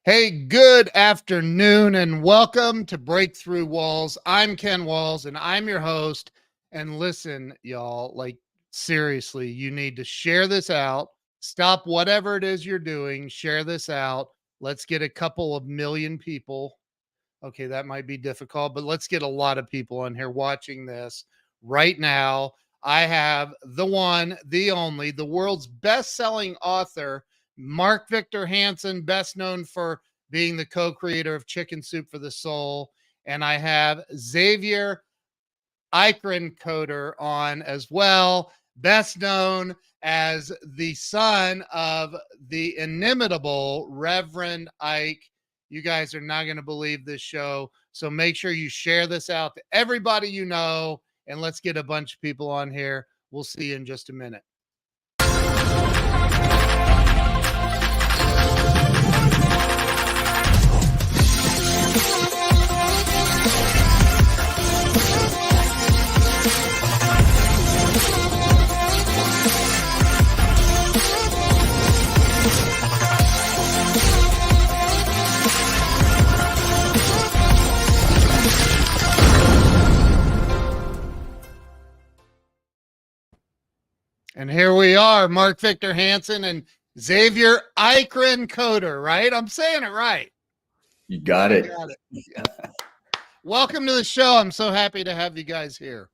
Hey, good afternoon and welcome to Breakthrough Walls. I'm Ken Walls and I'm your host. And listen, y'all, like seriously, you need to share this out. Stop whatever it is you're doing, share this out. Let's get a couple of million people. Okay, that might be difficult, but let's get a lot of people on here watching this right now. I have the one, the only, the world's best-selling author, Mark Victor Hansen, best known for being the co-creator of Chicken Soup for the Soul. And I have Xavier Eikerenkoetter on as well, best known as the son of the inimitable Reverend Ike. You guys are not going to believe this show. So make sure you share this out to everybody you know, and let's get a bunch of people on here. We'll see you in just a minute. And here we are, Mark Victor Hansen and Xavier Eikerenkoetter, right? I'm saying it right. You got it. Welcome to the show. I'm so happy to have you guys here.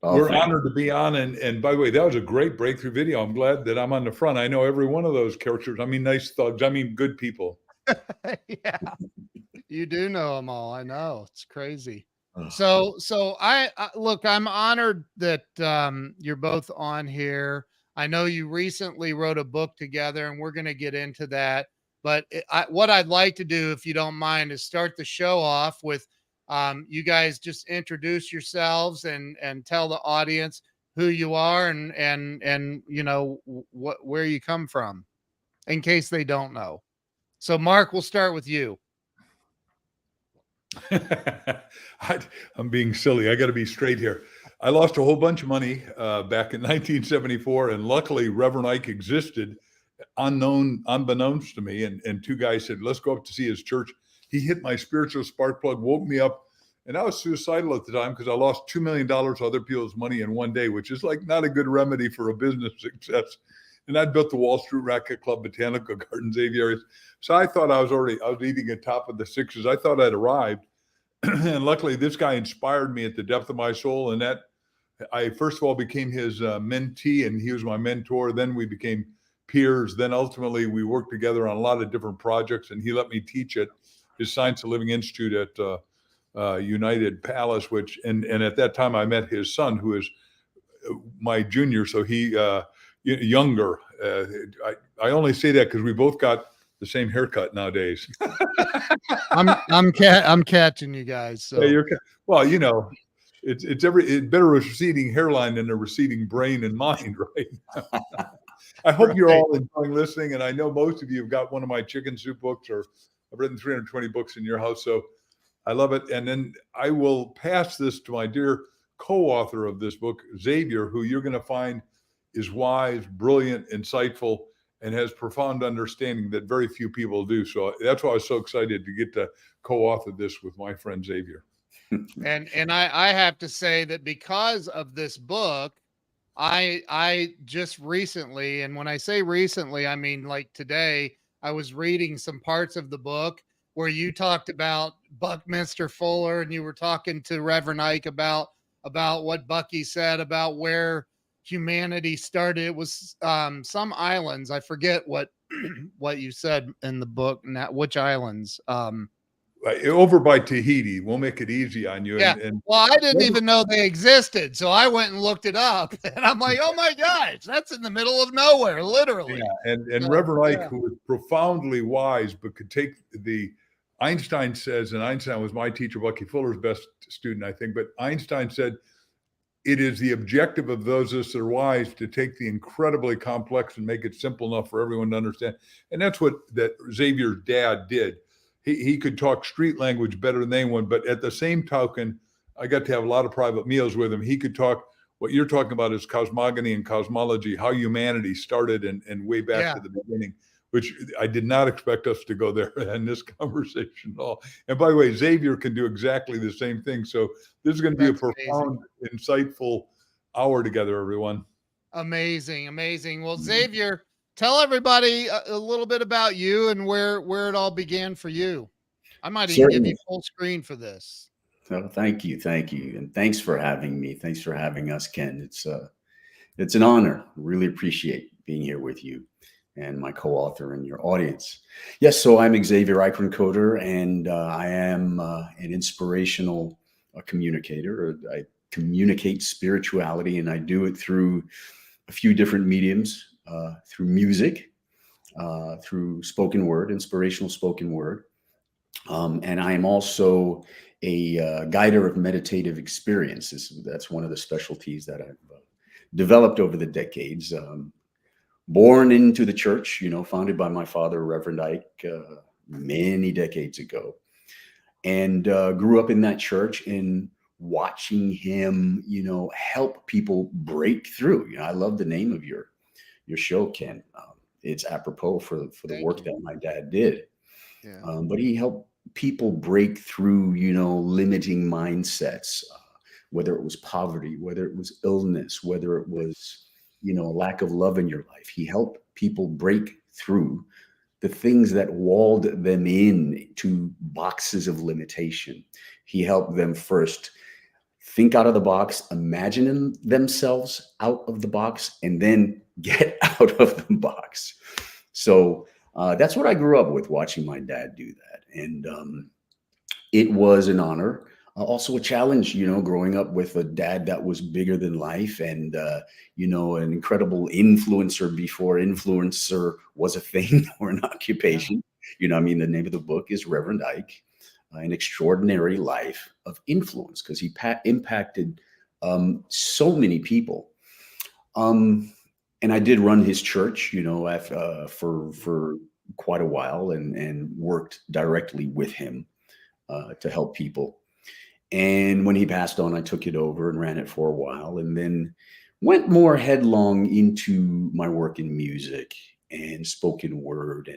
We're honored to be on. And by the way, that was a great breakthrough video. I'm glad that I'm on the front. I know every one of those characters. I mean, nice thugs. I mean, good people. Yeah, you do know them all. I know. It's crazy. So I look, I'm honored that you're both on here. I know you recently wrote a book together and we're going to get into that. But what I'd like to do, if you don't mind, is start the show off with you guys just introduce yourselves and tell the audience who you are and you know where you come from in case they don't know. So Mark, we'll start with you. I'm being silly. I got to be straight here. I lost a whole bunch of money back in 1974, and luckily Reverend Ike existed, unbeknownst to me. And two guys said, "Let's go up to see his church." He hit my spiritual spark plug, woke me up, and I was suicidal at the time because I lost $2 million of other people's money in one day, which is like not a good remedy for a business success. And I'd built the Wall Street Racket Club, Botanical Gardens, aviaries. So I thought I was eating at top of the sixes. I thought I'd arrived. And luckily this guy inspired me at the depth of my soul. And that I first of all became his mentee and he was my mentor. Then we became peers. Then ultimately we worked together on a lot of different projects and he let me teach at his Science of Living Institute at United Palace, and at that time I met his son who is my junior. So he, younger. I only say that because we both got the same haircut nowadays. I'm catching you guys. So yeah, well, you know, it's better a receding hairline than a receding brain and mind, right? I hope you're all enjoying listening, and I know most of you have got one of my Chicken Soup books, or I've written 320 books in your house, so I love it. And then I will pass this to my dear co-author of this book, Xavier, who you're going to find is wise, brilliant, insightful, and has profound understanding that very few people do. So that's why I was so excited to get to co-author this with my friend Xavier. And I have to say that because of this book, I just recently, and when I say recently, I mean like today, I was reading some parts of the book where you talked about Buckminster Fuller and you were talking to Reverend Ike about what Bucky said about where humanity started. It was some islands. I forget what you said in the book. Which islands? Over by Tahiti. We'll make it easy on you. Yeah. Well, I didn't even know they existed, so I went and looked it up, and I'm like, oh my gosh, that's in the middle of nowhere, literally. Yeah. And Reverend Ike, who was profoundly wise, but could take the Einstein says, and Einstein was my teacher, Bucky Fuller's best student, I think. But Einstein said, it is the objective of those of us that are wise to take the incredibly complex and make it simple enough for everyone to understand. And that's what that Xavier's dad did. He could talk street language better than anyone, but at the same token, I got to have a lot of private meals with him. He could talk, what you're talking about is cosmogony and cosmology, how humanity started and way back to the beginning. which I did not expect us to go there in this conversation at all. And by the way, Xavier can do exactly the same thing. So this is going to be a That's profound, amazing. insightful hour together, everyone. Amazing, amazing. Well, Xavier, tell everybody a little bit about you and where it all began for you. I might even give you Certainly. full screen for this. So thank you, and thanks for having me. Thanks for having us, Ken. It's an honor. Really appreciate being here with you and my co-author and your audience. Yes, so I'm Xavier Eikerenkoetter, and I am an inspirational communicator. I communicate spirituality, and I do it through a few different mediums, through music, through spoken word, inspirational spoken word. And I am also a guider of meditative experiences. That's one of the specialties that I've developed over the decades. Born into the church, founded by my father, Reverend Ike, many decades ago, and grew up in that church and watching him, help people break through. I love the name of your show, Ken. It's apropos for the Thank work you. that my dad did. Yeah. But he helped people break through, limiting mindsets, whether it was poverty, whether it was illness, whether it was, a lack of love in your life. He helped people break through the things that walled them in to boxes of limitation. He helped them first think out of the box, imagine themselves out of the box, and then get out of the box. So that's what I grew up with, watching my dad do that. And it was an honor, also a challenge, growing up with a dad that was bigger than life and, an incredible influencer before influencer was a thing or an occupation. The name of the book is Reverend Ike, An Extraordinary Life of Influence, because he impacted so many people. And I did run his church, for quite a while, and worked directly with him to help people. And when he passed on, I took it over and ran it for a while, and then went more headlong into my work in music and spoken word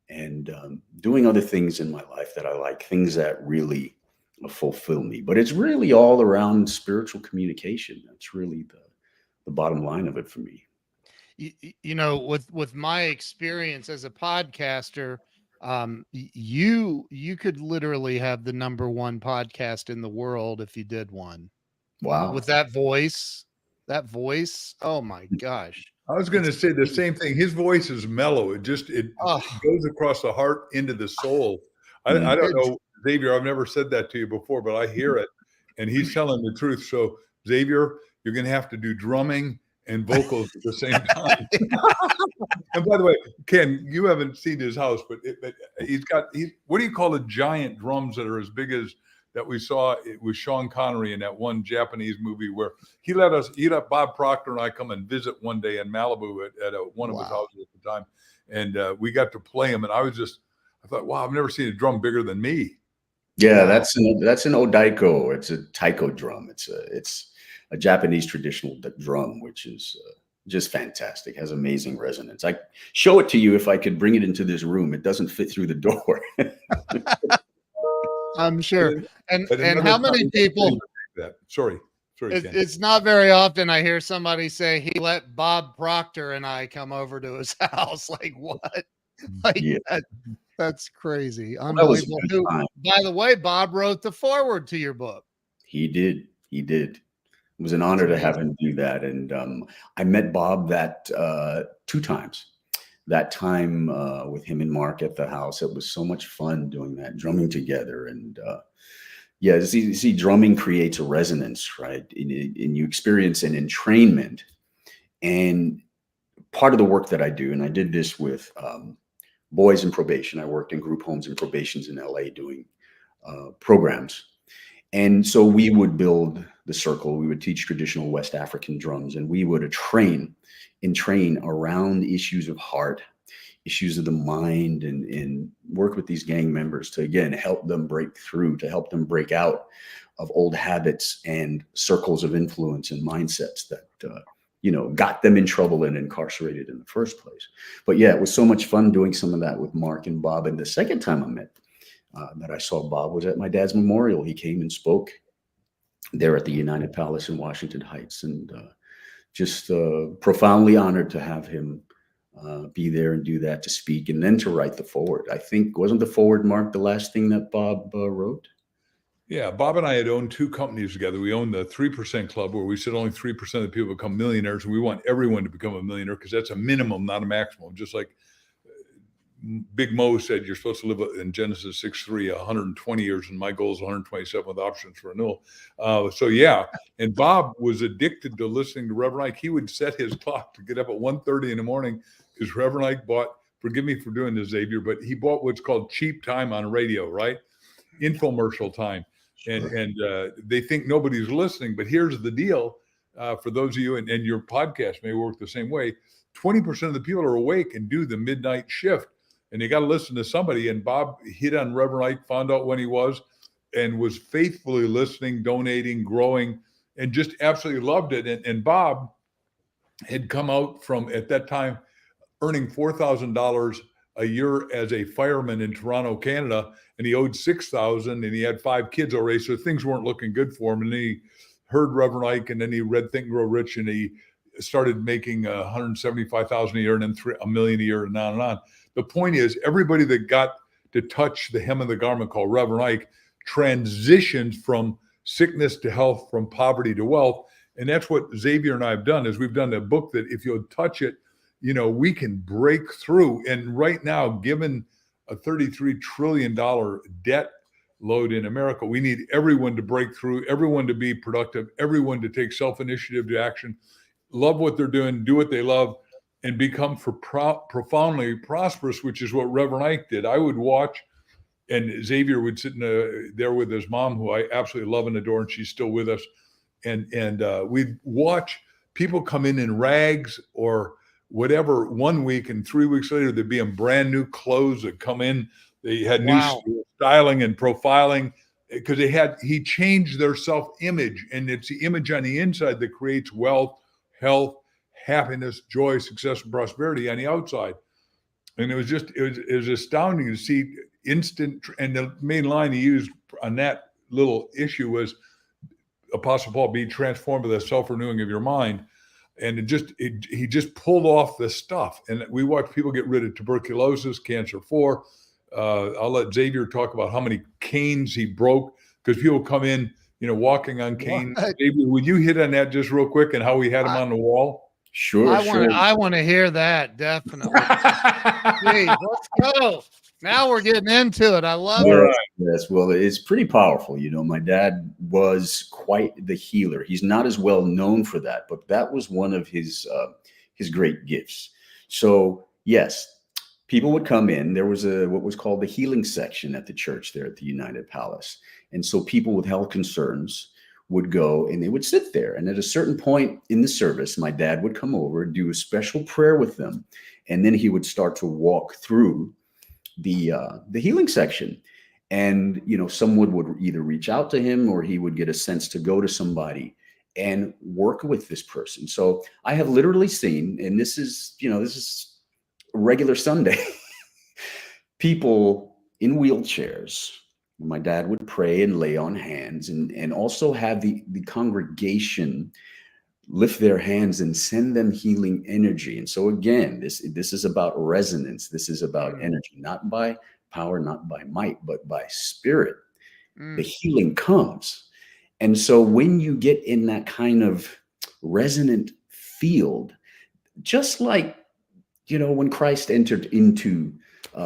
and doing other things in my life that I like, things that really fulfill me. But it's really all around spiritual communication. That's really the bottom line of it for me. With my experience as a podcaster, you could literally have the #1 podcast in the world if you did one. Wow. With that voice. Oh my gosh. I was going to say the same thing. His voice is mellow. It Oh, goes across the heart into the soul. I don't it's know, Xavier, I've never said that to you before, but I hear it, and he's telling the truth. So, Xavier, you're going to have to do drumming and vocals at the same time. And by the way, Ken, you haven't seen his house, but what do you call the giant drums that are as big as that we saw? It was Sean Connery in that one Japanese movie where he let Bob Proctor and I come and visit one day in Malibu at one of his houses at the time. And we got to play him. And I thought, wow, I've never seen a drum bigger than me. Yeah, that's an odaiko. It's a taiko drum. It's a Japanese traditional drum, which is just fantastic. Has amazing resonance. I show it to you if I could bring it into this room. It doesn't fit through the door. I'm sure. And But how many people? That. Sorry. It's not very often I hear somebody say he let Bob Proctor and I come over to his house. Like what? Like Yeah. That's crazy. Well, that was Unbelievable. a good time. By the way, Bob wrote the foreword to your book. He did. It was an honor to have him do that. And I met Bob that 2 times. That time with him and Mark at the house, it was so much fun doing that, drumming together. And see, drumming creates a resonance, right? And you experience an entrainment. And part of the work that I do, and I did this with boys in probation. I worked in group homes and probations in LA doing programs. And so we would build the circle. We would teach traditional West African drums, and we would train around issues of heart, issues of the mind, and work with these gang members to, again, help them break through, to help them break out of old habits and circles of influence and mindsets that got them in trouble and incarcerated in the first place. But yeah, it was so much fun doing some of that with Mark and Bob. And the second time I met that I saw Bob was at my dad's memorial. He came and spoke there at the United Palace in Washington Heights, and just profoundly honored to have him be there and do that, to speak, and then to write the foreword. I think, wasn't the foreword, Mark, the last thing that Bob wrote? Yeah, Bob and I had owned two companies together. We owned the 3% Club, where we said only 3% of the people become millionaires, and we want everyone to become a millionaire because that's a minimum, not a maximum. Just like Big Mo said, you're supposed to live in Genesis 6:3, 120 years, and my goal is 127 with options for renewal. So yeah, and Bob was addicted to listening to Reverend Ike. He would set his clock to get up at 1:30 in the morning because Reverend Ike bought, forgive me for doing this, Xavier, but he bought what's called cheap time on radio, right? Infomercial time. And they think nobody's listening, but here's the deal. For those of you, and your podcast may work the same way, 20% of the people are awake and do the midnight shift. And you got to listen to somebody. And Bob hit on Reverend Ike, found out when he was, and was faithfully listening, donating, growing, and just absolutely loved it. And Bob had come out from, at that time, earning $4,000 a year as a fireman in Toronto, Canada, and he owed $6,000, and he had 5 kids already, so things weren't looking good for him. And then he heard Reverend Ike, and then he read Think and Grow Rich, and he started making $175,000 a year, and then $1 million a year, and on and on. The point is, everybody that got to touch the hem of the garment called Reverend Ike transitions from sickness to health, from poverty to wealth. And that's what Xavier and I have done, is we've done a book that if you'll touch it, we can break through. And right now, given a $33 trillion debt load in America, we need everyone to break through, everyone to be productive, everyone to take self-initiative to action, love what they're doing, do what they love, and become profoundly prosperous, which is what Reverend Ike did. I would watch, and Xavier would sit there with his mom, who I absolutely love and adore, and she's still with us. And we'd watch people come in rags or whatever 1 week, and 3 weeks later they'd be in brand new clothes that come in. They had new styling and profiling because he changed their self-image, and it's the image on the inside that creates wealth, health, happiness, joy, success, and prosperity on the outside. And it was astounding to see instant. And the main line he used on that little issue was Apostle Paul, be transformed by the self-renewing of your mind. And he just pulled off the stuff. And we watched people get rid of tuberculosis, cancer 4. I'll let Xavier talk about how many canes he broke, because people come in, walking on canes. Xavier, would you hit on that just real quick, and how we had him on the wall? Sure. I want to hear that, definitely. Geez, let's go. Now we're getting into it. I love it. Yes, well, it's pretty powerful. My dad was quite the healer. He's not as well known for that, but that was one of his great gifts. So yes, people would come in. There was what was called the healing section at the church there at the United Palace. And so people with health concerns would go and they would sit there. And at a certain point in the service, my dad would come over and do a special prayer with them. And then he would start to walk through the healing section. And, someone would either reach out to him, or he would get a sense to go to somebody and work with this person. So I have literally seen, and this is a regular Sunday, people in wheelchairs. My dad would pray and lay on hands, and also have the congregation lift their hands and send them healing energy. And so again, this is about resonance. This is about energy, not by power, not by might, but by spirit. The healing comes. And so when you get in that kind of resonant field, just like, when Christ entered into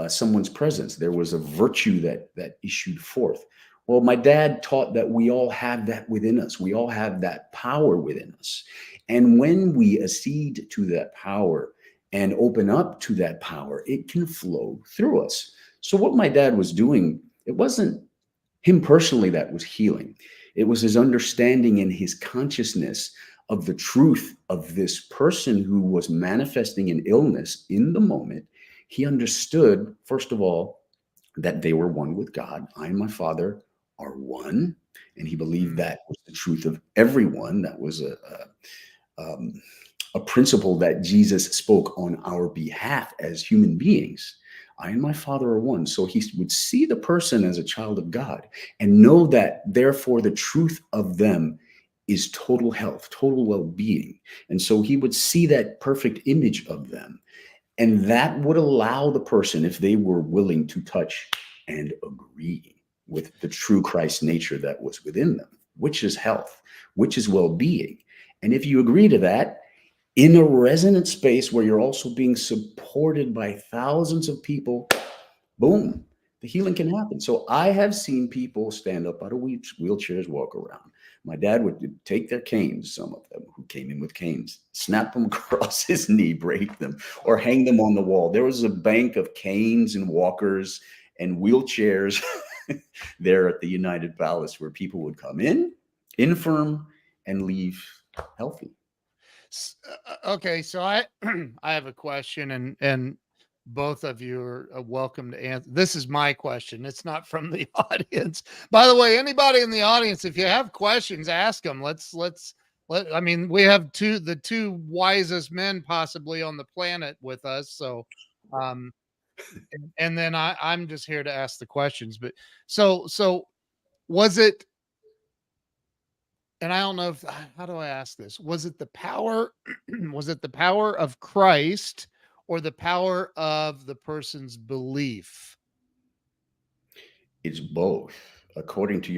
someone's presence, there was a virtue that issued forth. Well, my dad taught that we all have that within us. We all have that power within us. And when we accede to that power and open up to that power, it can flow through us. So what my dad was doing, it wasn't him personally that was healing. It was his understanding and his consciousness of the truth of this person who was manifesting an illness in the moment. He understood, first of all, that they were one with God. I and my Father are one. And he believed that was the truth of everyone. That was a principle that Jesus spoke on our behalf as human beings. I and my Father are one. So he would see the person as a child of God and know that therefore the truth of them is total health, total well-being. And so he would see that perfect image of them. And that would allow the person, if they were willing to touch and agree with the true Christ nature that was within them, which is health, which is well-being. And if you agree to that, in a resonant space where you're also being supported by thousands of people, boom, the healing can happen. So I have seen people stand up out of wheelchairs, walk around. My dad would take their canes, some of them who came in with canes, snap them across his knee, break them, or hang them on the wall. There was a bank of canes and walkers and wheelchairs there at the United Palace where people would come in, infirm, and leave healthy. Okay, so I I have a question, and both of you are welcome to answer. This is my question. It's not from the audience. By the way, anybody in the audience, if you have questions, ask them. I mean, we have the two wisest men possibly on the planet with us. So, um, and then I'm just here to ask the questions. But so was it? And I don't know if how do I ask this? Was it the power was it the power of Christ or the power of the person's belief? It's both. According to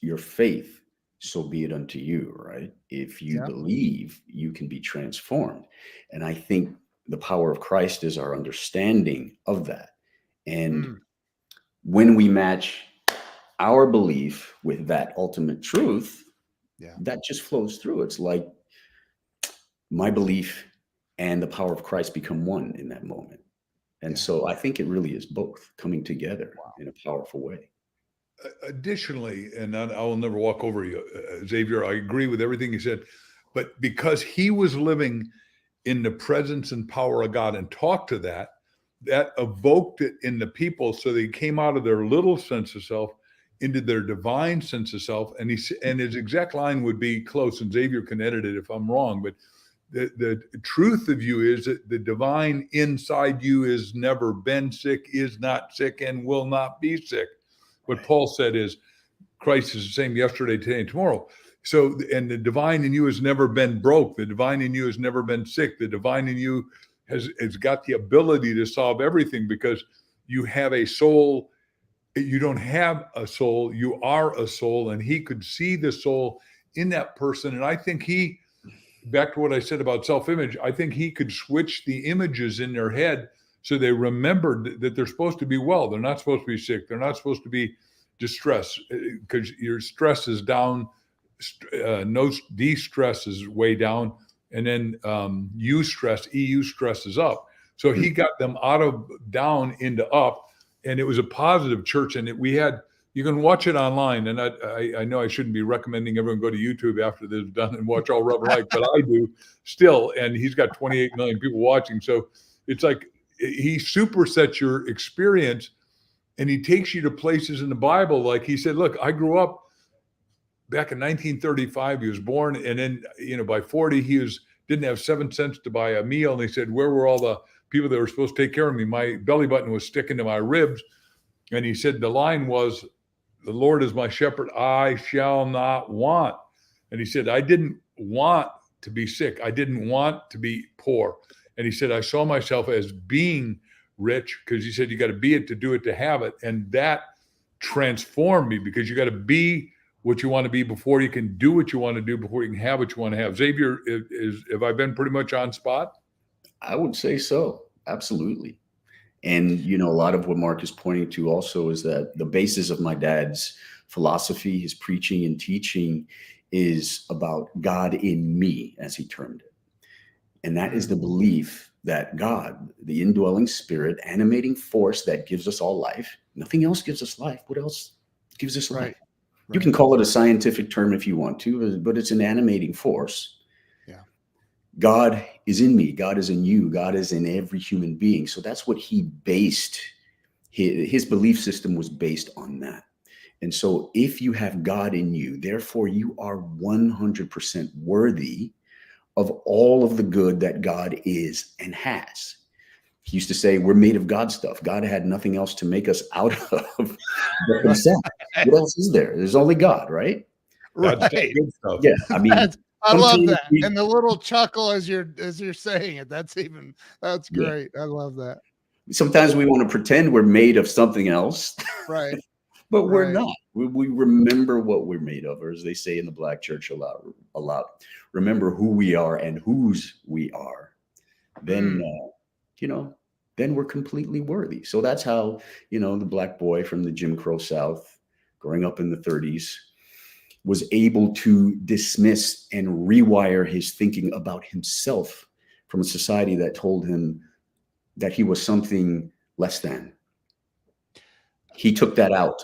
your faith, so be it unto you, right? If you Yeah. believe, you can be transformed. And I think the power of Christ is our understanding of that. And Mm, when we match our belief with that ultimate truth, yeah. that just flows through. It's like my belief and the power of Christ become one in that moment. And Yeah. so I think it really is both coming together Wow. in a powerful way. Additionally, and I will never walk over you, Xavier, I agree with everything you said, but because he was living in the presence and power of God and talked to that evoked it in the people. So they came out of their little sense of self into their divine sense of self. And his exact line would be close, and Xavier can edit it if I'm wrong, but the truth of you is that the divine inside you has never been sick, is not sick, and will not be sick. What Paul said is Christ is the same yesterday, today, and tomorrow. So, and the divine in you has never been broke. The divine in you has never been sick. The divine in you has got the ability to solve everything because you have a soul. You don't have a soul. You are a soul. And he could see the soul in that person. And I think back to what I said about self-image, I think he could switch the images in their head so they remembered that they're supposed to be well. They're not supposed to be sick. They're not supposed to be distressed because your stress is down. No de-stress is way down. And then EU stress is up. So he got them out of down into up. And it was a positive church. And you can watch it online. And I know I shouldn't be recommending everyone go to YouTube after this is done and watch all Reverend Ike, but I do still. And he's got 28 million people watching. So it's like he supersets your experience and he takes you to places in the Bible. Like he said, look, I grew up back in 1935. He was born. And then, by 40, he didn't have 7 cents to buy a meal. And he said, where were all the people that were supposed to take care of me? My belly button was sticking to my ribs. And he said, the line was, the Lord is my shepherd, I shall not want. And he said, I didn't want to be sick. I didn't want to be poor. And he said, I saw myself as being rich because he said, you got to be it to do it, to have it. And that transformed me because you got to be what you want to be before you can do what you want to do, before you can have what you want to have. Xavier, have I been pretty much on spot? I would say so. Absolutely. And, a lot of what Mark is pointing to also is that the basis of my dad's philosophy, his preaching and teaching is about God in me, as he termed it. And that is the belief that God, the indwelling spirit, animating force that gives us all life, nothing else gives us life. What else gives us life? Right. You can call it a scientific term if you want to, but it's an animating force. Yeah. God is in me. God is in you. God is in every human being. So that's what he based. His belief system was based on that. And so if you have God in you, therefore you are 100% worthy of all of the good that God is and has. He used to say, we're made of God stuff. God had nothing else to make us out of but himself. What else is there? There's only God, right? That's Right. good stuff. Yeah. I mean, I love sometimes that. And the little chuckle as you're saying it. That's yeah, great. I love that. sometimes we want to pretend we're made of something else, Right. but we're Right. not. We remember what we're made of, or as they say in the Black church a lot, remember who we are and whose we are. Then, you know, then we're completely worthy. So that's how, the Black boy from the Jim Crow South, growing up in the 30s, was able to dismiss and rewire his thinking about himself from a society that told him that he was something less than. He took that out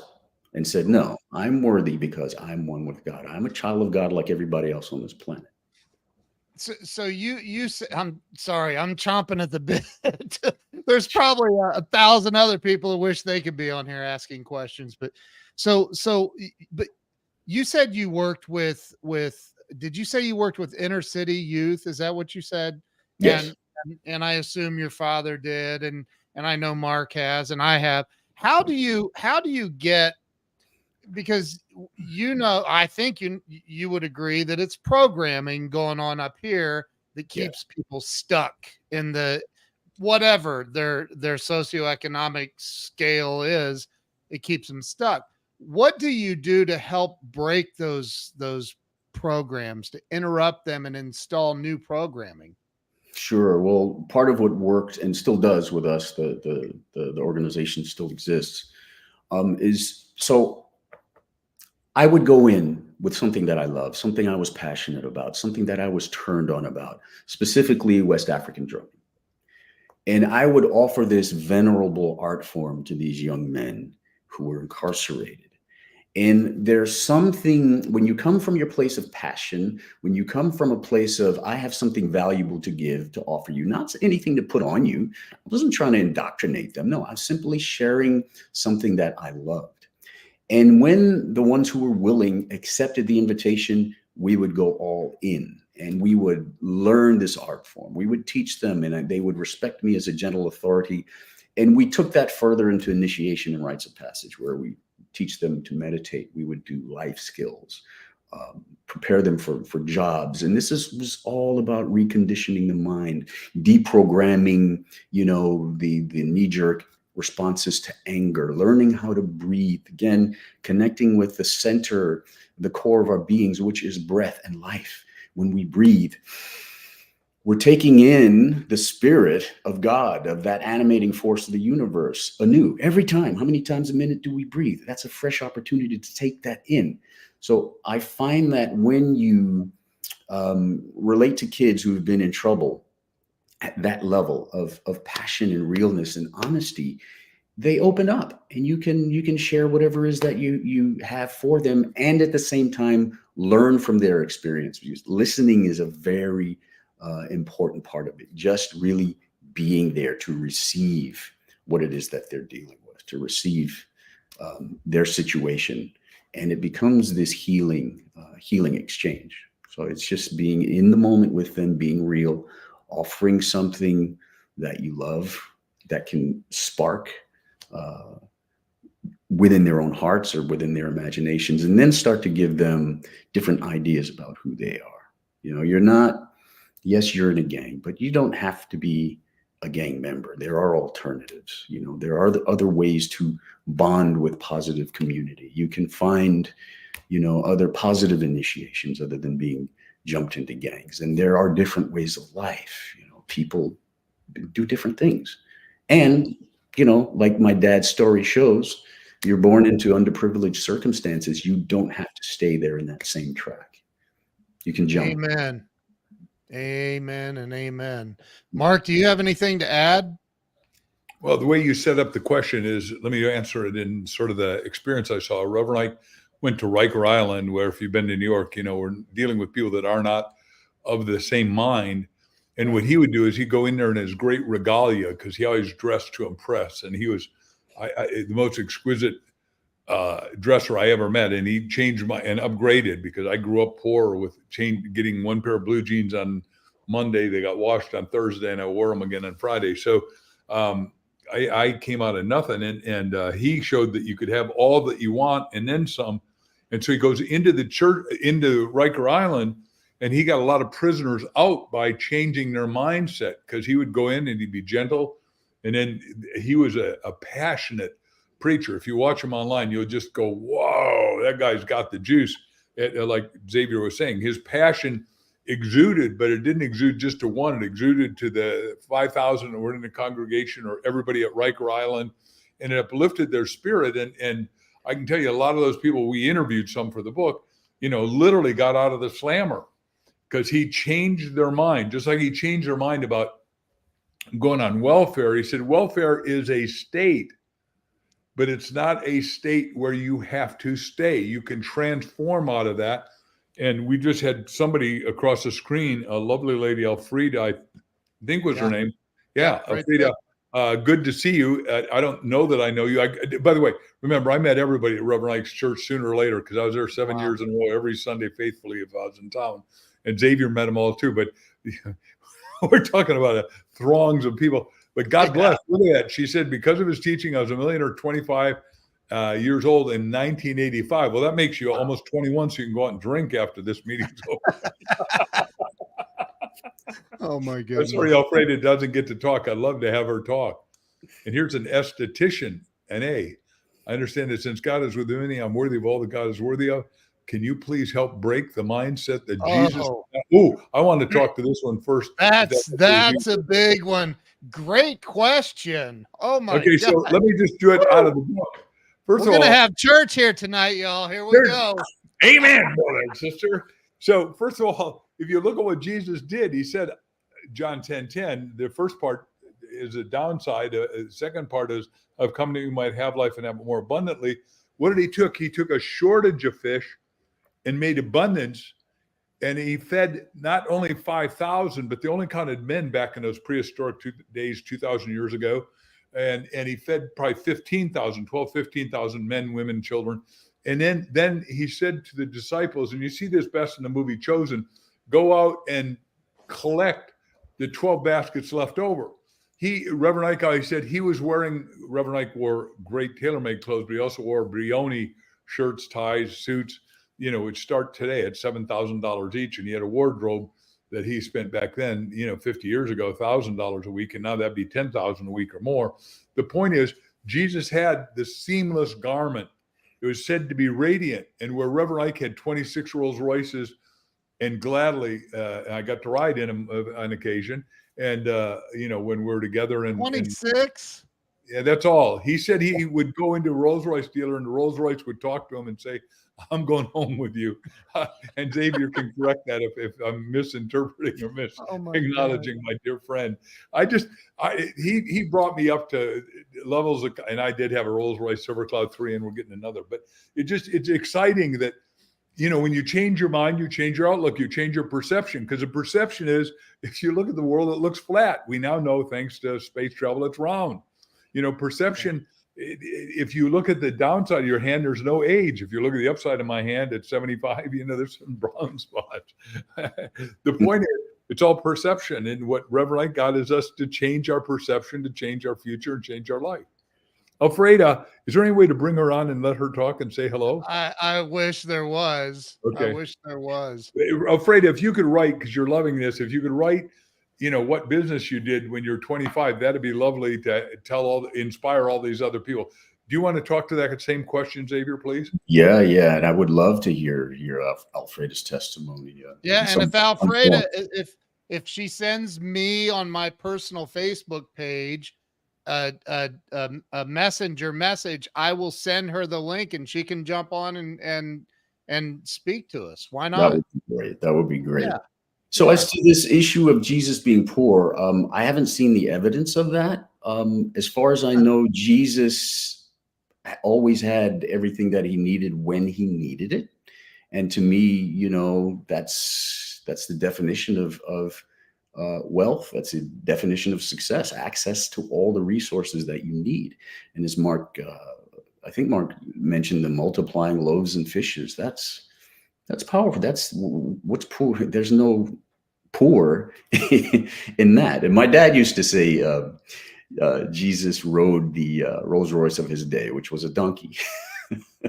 and said, no, I'm worthy because I'm one with God. I'm a child of God like everybody else on this planet. So you say, I'm sorry, I'm chomping at the bit. There's probably a thousand other people who wish they could be on here asking questions, but but you said you worked with did you say you worked with inner city youth? Is that what you said? Yes. And I assume your father did, and I know Mark has, and I have. How do you get, because I think you would agree that it's programming going on up here that Yeah. keeps people stuck in the whatever their socioeconomic scale is. It keeps them stuck. What do you do to help break those programs, to interrupt them and install new programming? Sure. Well, part of what worked and still does with us, the organization still exists, is so I would go in with something that I love, something I was passionate about, something that I was turned on about, specifically West African drumming. And I would offer this venerable art form to these young men who were incarcerated. And there's something, when you come from your place of passion, when you come from a place of, I have something valuable to give, to offer you, not anything to put on you. I wasn't trying to indoctrinate them. No, I'm simply sharing something that I loved. And when the ones who were willing accepted the invitation, we would go all in and we would learn this art form. We would teach them and they would respect me as a gentle authority. And we took that further into initiation and rites of passage, where we teach them to meditate. We would do life skills, prepare them for jobs. And was all about reconditioning the mind, deprogramming, the knee-jerk responses to anger, learning how to breathe, again, connecting with the center, the core of our beings, which is breath and life. When we breathe, we're taking in the spirit of God, of that animating force of the universe anew every time. How many times a minute do we breathe? That's a fresh opportunity to take that in. So I find that when you relate to kids who have been in trouble at that level of passion and realness and honesty, they open up, and you can share whatever it is that you have for them, and at the same time learn from their experience. Because listening is a very important part of it. Just really being there to receive what it is that they're dealing with, to receive their situation, and it becomes this healing exchange. So it's just being in the moment with them, being real, offering something that you love that can spark within their own hearts or within their imaginations, and then start to give them different ideas about who they are. You're not, yes, you're in a gang, but you don't have to be a gang member. There are alternatives. There are other ways to bond with positive community. You can find, other positive initiations other than being jumped into gangs. And there are different ways of life. People do different things. And, like my dad's story shows, you're born into underprivileged circumstances. You don't have to stay there in that same track. You can jump. Amen. Amen and amen. Mark, do you have anything to add? Well, the way you set up the question is, let me answer it in sort of the experience I saw. Reverend Ike went to Riker Island, where, if you've been to New York, we're dealing with people that are not of the same mind. And what he would do is he'd go in there in his great regalia, because he always dressed to impress. And he was the most exquisite dresser I ever met. And he changed and upgraded, because I grew up poor with getting one pair of blue jeans on Monday. They got washed on Thursday, and I wore them again on Friday. So I came out of nothing, and he showed that you could have all that you want and then some. And so he goes into the church, into Riker Island, and he got a lot of prisoners out by changing their mindset, because he would go in and he'd be gentle. And then he was a passionate preacher. If you watch him online, you'll just go, whoa, that guy's got the juice. Like Xavier was saying, his passion exuded, but it didn't exude just to one. It exuded to the 5,000 that were in the congregation, or everybody at Riker Island, and it uplifted their spirit. And I can tell you, a lot of those people, we interviewed some for the book, literally got out of the slammer, because he changed their mind, just like he changed their mind about going on welfare. He said, welfare is a state, but it's not a state where you have to stay. You can transform out of that. And we just had somebody across the screen, a lovely lady, Elfrida, I think was her name. Yeah, right. Elfrida, good to see you. I don't know that I know you. By the way, remember, I met everybody at Reverend Ike's church sooner or later, because I was there 7 years in a row, every Sunday faithfully if I was in town. And Xavier met them all too. But we're talking about throngs of people. But God bless. Look at that. She said, because of his teaching, I was a millionaire 25 years old in 1985. Well, that makes you almost 21, so you can go out and drink after this meeting's over. Oh my goodness. I'm sorry, Alfreda doesn't get to talk. I'd love to have her talk. And here's an esthetician, an A. I understand that since God is within me, I'm worthy of all that God is worthy of. Can you please help break the mindset that Jesus? Oh, I want to talk to this one first. That's a big one. Great question. Oh my God. Okay, so let me just do it out of the book. First We're going to have church here tonight, y'all. Here we go. Amen, brother and sister. So first of all, if you look at what Jesus did, he said, John 10:10, the first part is a downside. The second part is, I've come that you might have life and have it more abundantly. What did he took? He took a shortage of fish and made abundance. And he fed not only 5,000, but they only counted men back in those prehistoric days, 2,000 years ago. And he fed probably 15,000 men, women, children. And then he said to the disciples, and you see this best in the movie Chosen, go out and collect the 12 baskets left over. Reverend Ike, he said Reverend Ike wore great tailor-made clothes, but he also wore Brioni shirts, ties, suits, which start today at $7,000 each. And he had a wardrobe that he spent back then, 50 years ago, $1,000 a week. And now that'd be $10,000 a week or more. The point is, Jesus had the seamless garment. It was said to be radiant. And where Reverend Ike had 26 Rolls Royces, and gladly, I got to ride in them on occasion. And, when we're together and 26. Yeah, that's all. He said he would go into a Rolls Royce dealer, and the Rolls Royce would talk to him and say, I'm going home with you. And Xavier can correct that if I'm misinterpreting or acknowledging my dear friend. He brought me up to levels of, and I did have a Rolls Royce Silver Cloud 3, and we're getting another. But it's exciting that, when you change your mind, you change your outlook, you change your perception. Because the perception is, if you look at the world, it looks flat. We now know, thanks to space travel, it's round. Perception, if you look at the downside of your hand, there's no age. If you look at the upside of my hand at 75, there's some brown spots. The point is, it's all perception. And what Reverend Ike got is us to change our perception, to change our future, and change our life. Alfreda, is there any way to bring her on and let her talk and say hello? I wish there was. Okay. I wish there was. Alfreda, if you could write, because you're loving this, if you could write, what business you did when you're 25, that'd be lovely to inspire all these other people. Do you want to talk to that same question, Xavier, please? Yeah. And I would love to hear Alfreda's testimony. Yeah. And if Alfreda, if she sends me on my personal Facebook page a messenger message, I will send her the link and she can jump on and speak to us. Why not? That would be great. Yeah. So as to this issue of Jesus being poor, I haven't seen the evidence of that. As far as I know, Jesus always had everything that he needed when he needed it. And to me, that's the definition of wealth. That's the definition of success, access to all the resources that you need. And as I think Mark mentioned, the multiplying loaves and fishes, that's powerful. That's what's poor. There's no poor in that. And my dad used to say, Jesus rode the Rolls Royce of his day, which was a donkey.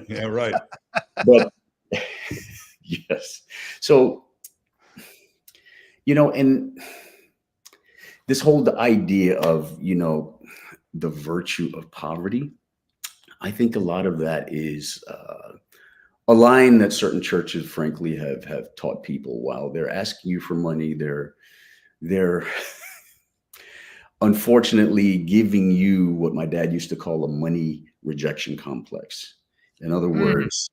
Yeah, right. But yes. So, and this whole idea of, the virtue of poverty, I think a lot of that is a line that certain churches, frankly, have taught people. While they're asking you for money, they're unfortunately giving you what my dad used to call a money rejection complex. In other words,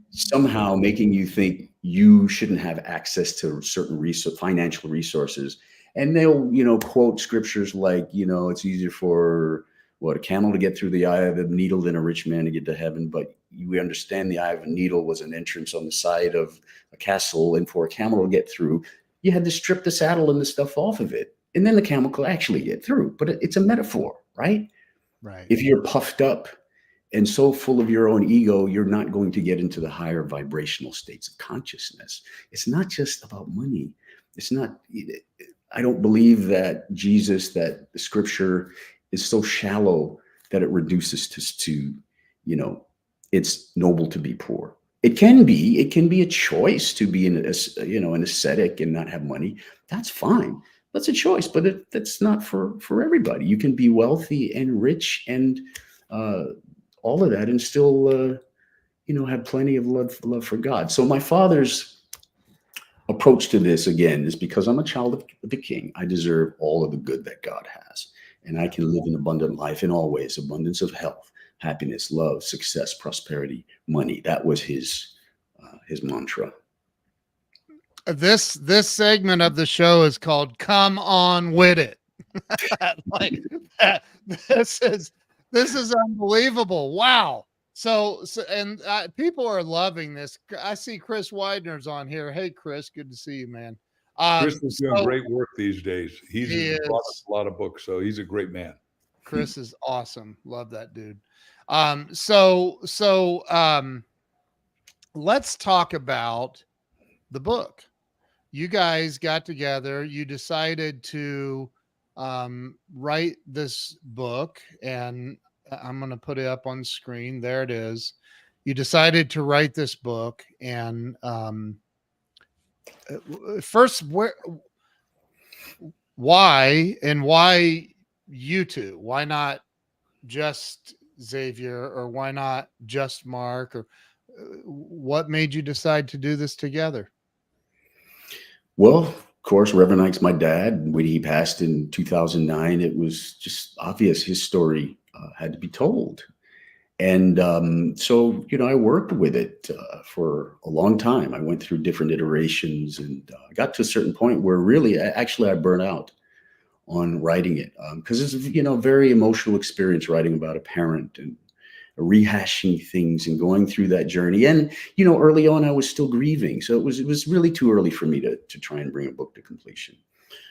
somehow making you think you shouldn't have access to certain financial resources. And they'll, quote scriptures like, it's easier for a camel to get through the eye of a needle than a rich man to get to heaven. But we understand the eye of a needle was an entrance on the side of a castle. And for a camel to get through, you had to strip the saddle and the stuff off of it. And then the camel could actually get through. But it's a metaphor, right? Right. If you're puffed up and so full of your own ego, you're not going to get into the higher vibrational states of consciousness. It's not just about money. It's not, I don't believe that the scripture is so shallow that it reduces to, it's noble to be poor. It can be a choice to be an ascetic and not have money. That's fine. That's a choice, but that's not for everybody. You can be wealthy and rich and all of that and still, have plenty of love for God. So my father's approach to this, again, is because I'm a child of the King. I deserve all of the good that God has. And I can live an abundant life in all ways, abundance of health, happiness, love, success, prosperity, money. That was his mantra. This segment of the show is called "Come On With It." Like this is unbelievable. Wow. So and people are loving this. I see Chris Widener's on here. Hey, Chris, good to see you, man. Chris is doing great work these days. He's brought us a lot of books, so he's a great man. Chris is awesome. Love that dude. Let's talk about the book. You guys got together. You decided to write this book, and I'm going to put it up on screen. There it is. You decided to write this book, and first, why you two? Why not just Xavier, or why not just Mark, or what made you decide to do this together? Well, of course, Reverend Ike's my dad. When he passed in 2009, it was just obvious his story had to be told. And so, I worked with it for a long time. I went through different iterations and got to a certain point where really, I burned out on writing it because it's, a very emotional experience writing about a parent and rehashing things and going through that journey. And, early on, I was still grieving. So it was really too early for me to try and bring a book to completion.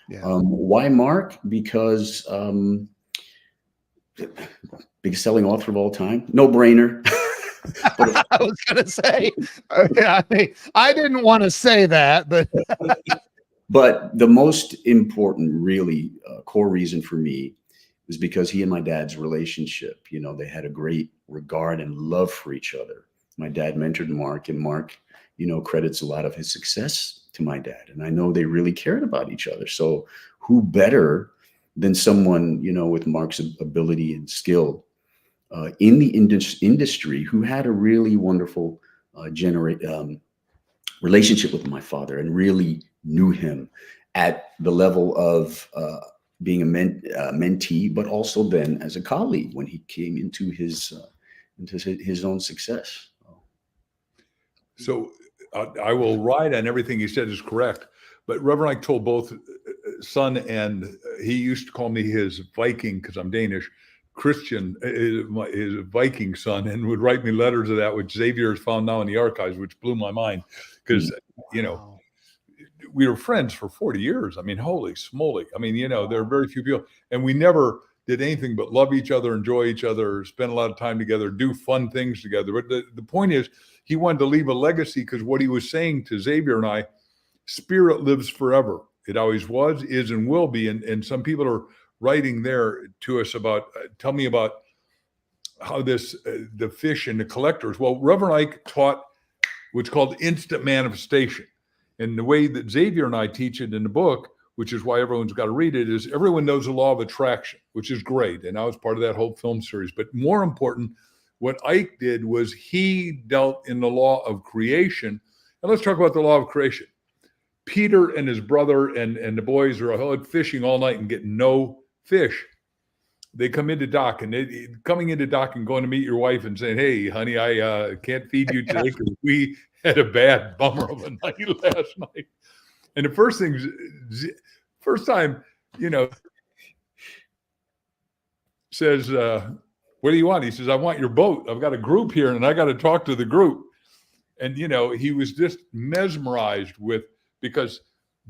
Yeah. Why Mark? Because biggest selling author of all time. No brainer. I was going to say, I didn't want to say that, but. But the most important, really core reason for me was because he and my dad's relationship, they had a great regard and love for each other. My dad mentored Mark, and Mark, credits a lot of his success to my dad. And I know they really cared about each other. So who better than someone, with Mark's ability and skill in the industry who had a really wonderful relationship with my father and really knew him at the level of being a mentee, but also then as a colleague when he came into his own success. So I will ride on everything he said is correct. But Reverend Ike told both son and he used to call me his Viking, because I'm Danish, Christian, his Viking son, and would write me letters of that, which Xavier has found now in the archives, which blew my mind because, we were friends for 40 years. I mean, holy smoly. I mean, there are very few people, and we never did anything but love each other, enjoy each other, spend a lot of time together, do fun things together. But the point is, he wanted to leave a legacy because what he was saying to Xavier and I, spirit lives forever. It always was, is, and will be. And some people are writing there to us about, tell me about how this, the fish and the collectors. Well, Reverend Ike taught what's called instant manifestation. And the way that Xavier and I teach it in the book, which is why everyone's got to read it, is everyone knows the law of attraction, which is great. And I was part of that whole film series. But more important, what Ike did was he dealt in the law of creation. And let's talk about the law of creation. Peter and his brother and the boys are out fishing all night and getting no fish. They come into dock, and coming into dock and going to meet your wife and saying, "Hey, honey, I can't feed you today because we had a bad bummer of a night last night." And the first time, says, "What do you want?" He says, "I want your boat. I've got a group here, and I got to talk to the group." And he was just mesmerized because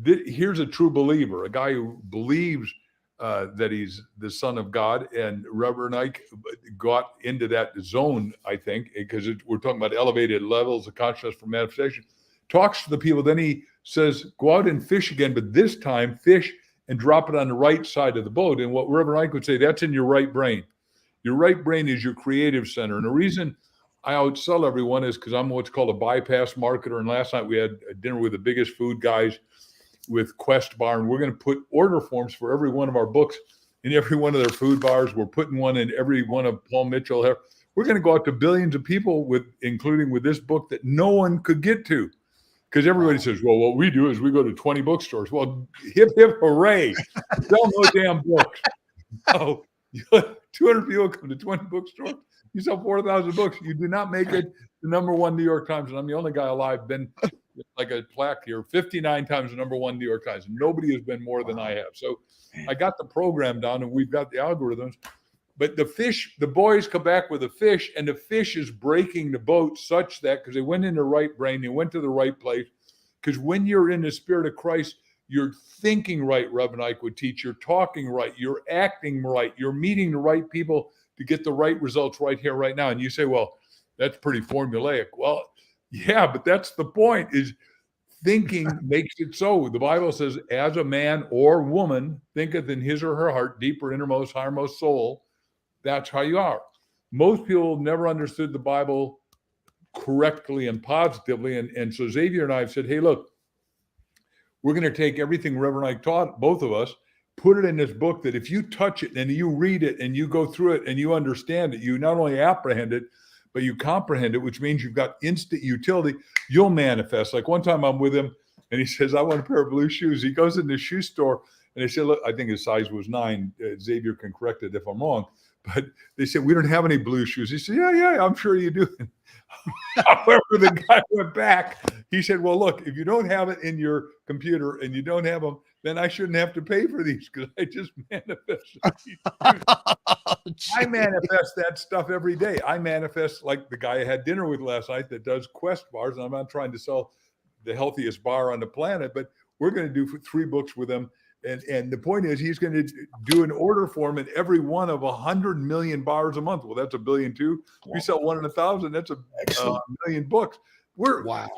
here's a true believer, a guy who believes that he's the Son of God. And Reverend Ike got into that zone, I think, because we're talking about elevated levels of consciousness for manifestation. Talks to the people, then he says, "Go out and fish again, but this time fish and drop it on the right side of the boat." And what Reverend Ike would say, that's in your right brain. Your right brain is your creative center. And the reason I outsell everyone is because I'm what's called a bypass marketer. And last night we had a dinner with the biggest food guys with Quest Bar, and we're going to put order forms for every one of our books in every one of their food bars. We're putting one in every one of Paul Mitchell. We're going to go out to billions of people including with this book that no one could get to. Because everybody says, well, what we do is we go to 20 bookstores. Well, hip, hip, hooray. Sell no damn books. Oh, 200 people come to 20 bookstores. You sell 4,000 books. You do not make it the #1 New York Times. And I'm the only guy alive, been like a plaque here, 59 times the #1 New York Times. And nobody has been more than I have. So I got the program down and we've got the algorithms. But the boys come back with a fish, and the fish is breaking the boat such that, because they went in the right brain, they went to the right place. Because when you're in the Spirit of Christ, you're thinking right, Reverend Ike would teach, you're talking right, you're acting right, you're meeting the right people to get the right results right here, right now. And you say, well, that's pretty formulaic. Well, yeah, but that's the point, is thinking makes it so. The Bible says, as a man or woman thinketh in his or her heart, deeper, innermost, highermost soul, that's how you are. Most people never understood the Bible correctly and positively. And so Xavier and I have said, hey, look, we're going to take everything Reverend Ike taught, both of us, put it in this book that if you touch it and you read it and you go through it and you understand it, you not only apprehend it, but you comprehend it, which means you've got instant utility. You'll manifest. Like one time I'm with him and he says, I want a pair of blue shoes. He goes in the shoe store and they said, look, I think his size was 9. Xavier can correct it if I'm wrong. But they said, we don't have any blue shoes. He said, yeah, I'm sure you do. However, the guy went back. He said, well, look, if you don't have it in your computer and you don't have them, then I shouldn't have to pay for these because I just manifest. I manifest that stuff every day. I manifest like the guy I had dinner with last night that does Quest bars. And I'm not trying to sell the healthiest bar on the planet, but we're going to do 3 books with him. And the point is, he's going to do an order form in every one of 100 million bars a month. Well, that's 1 billion too. Wow. We sell 1 in 1,000. That's a million books. Wow.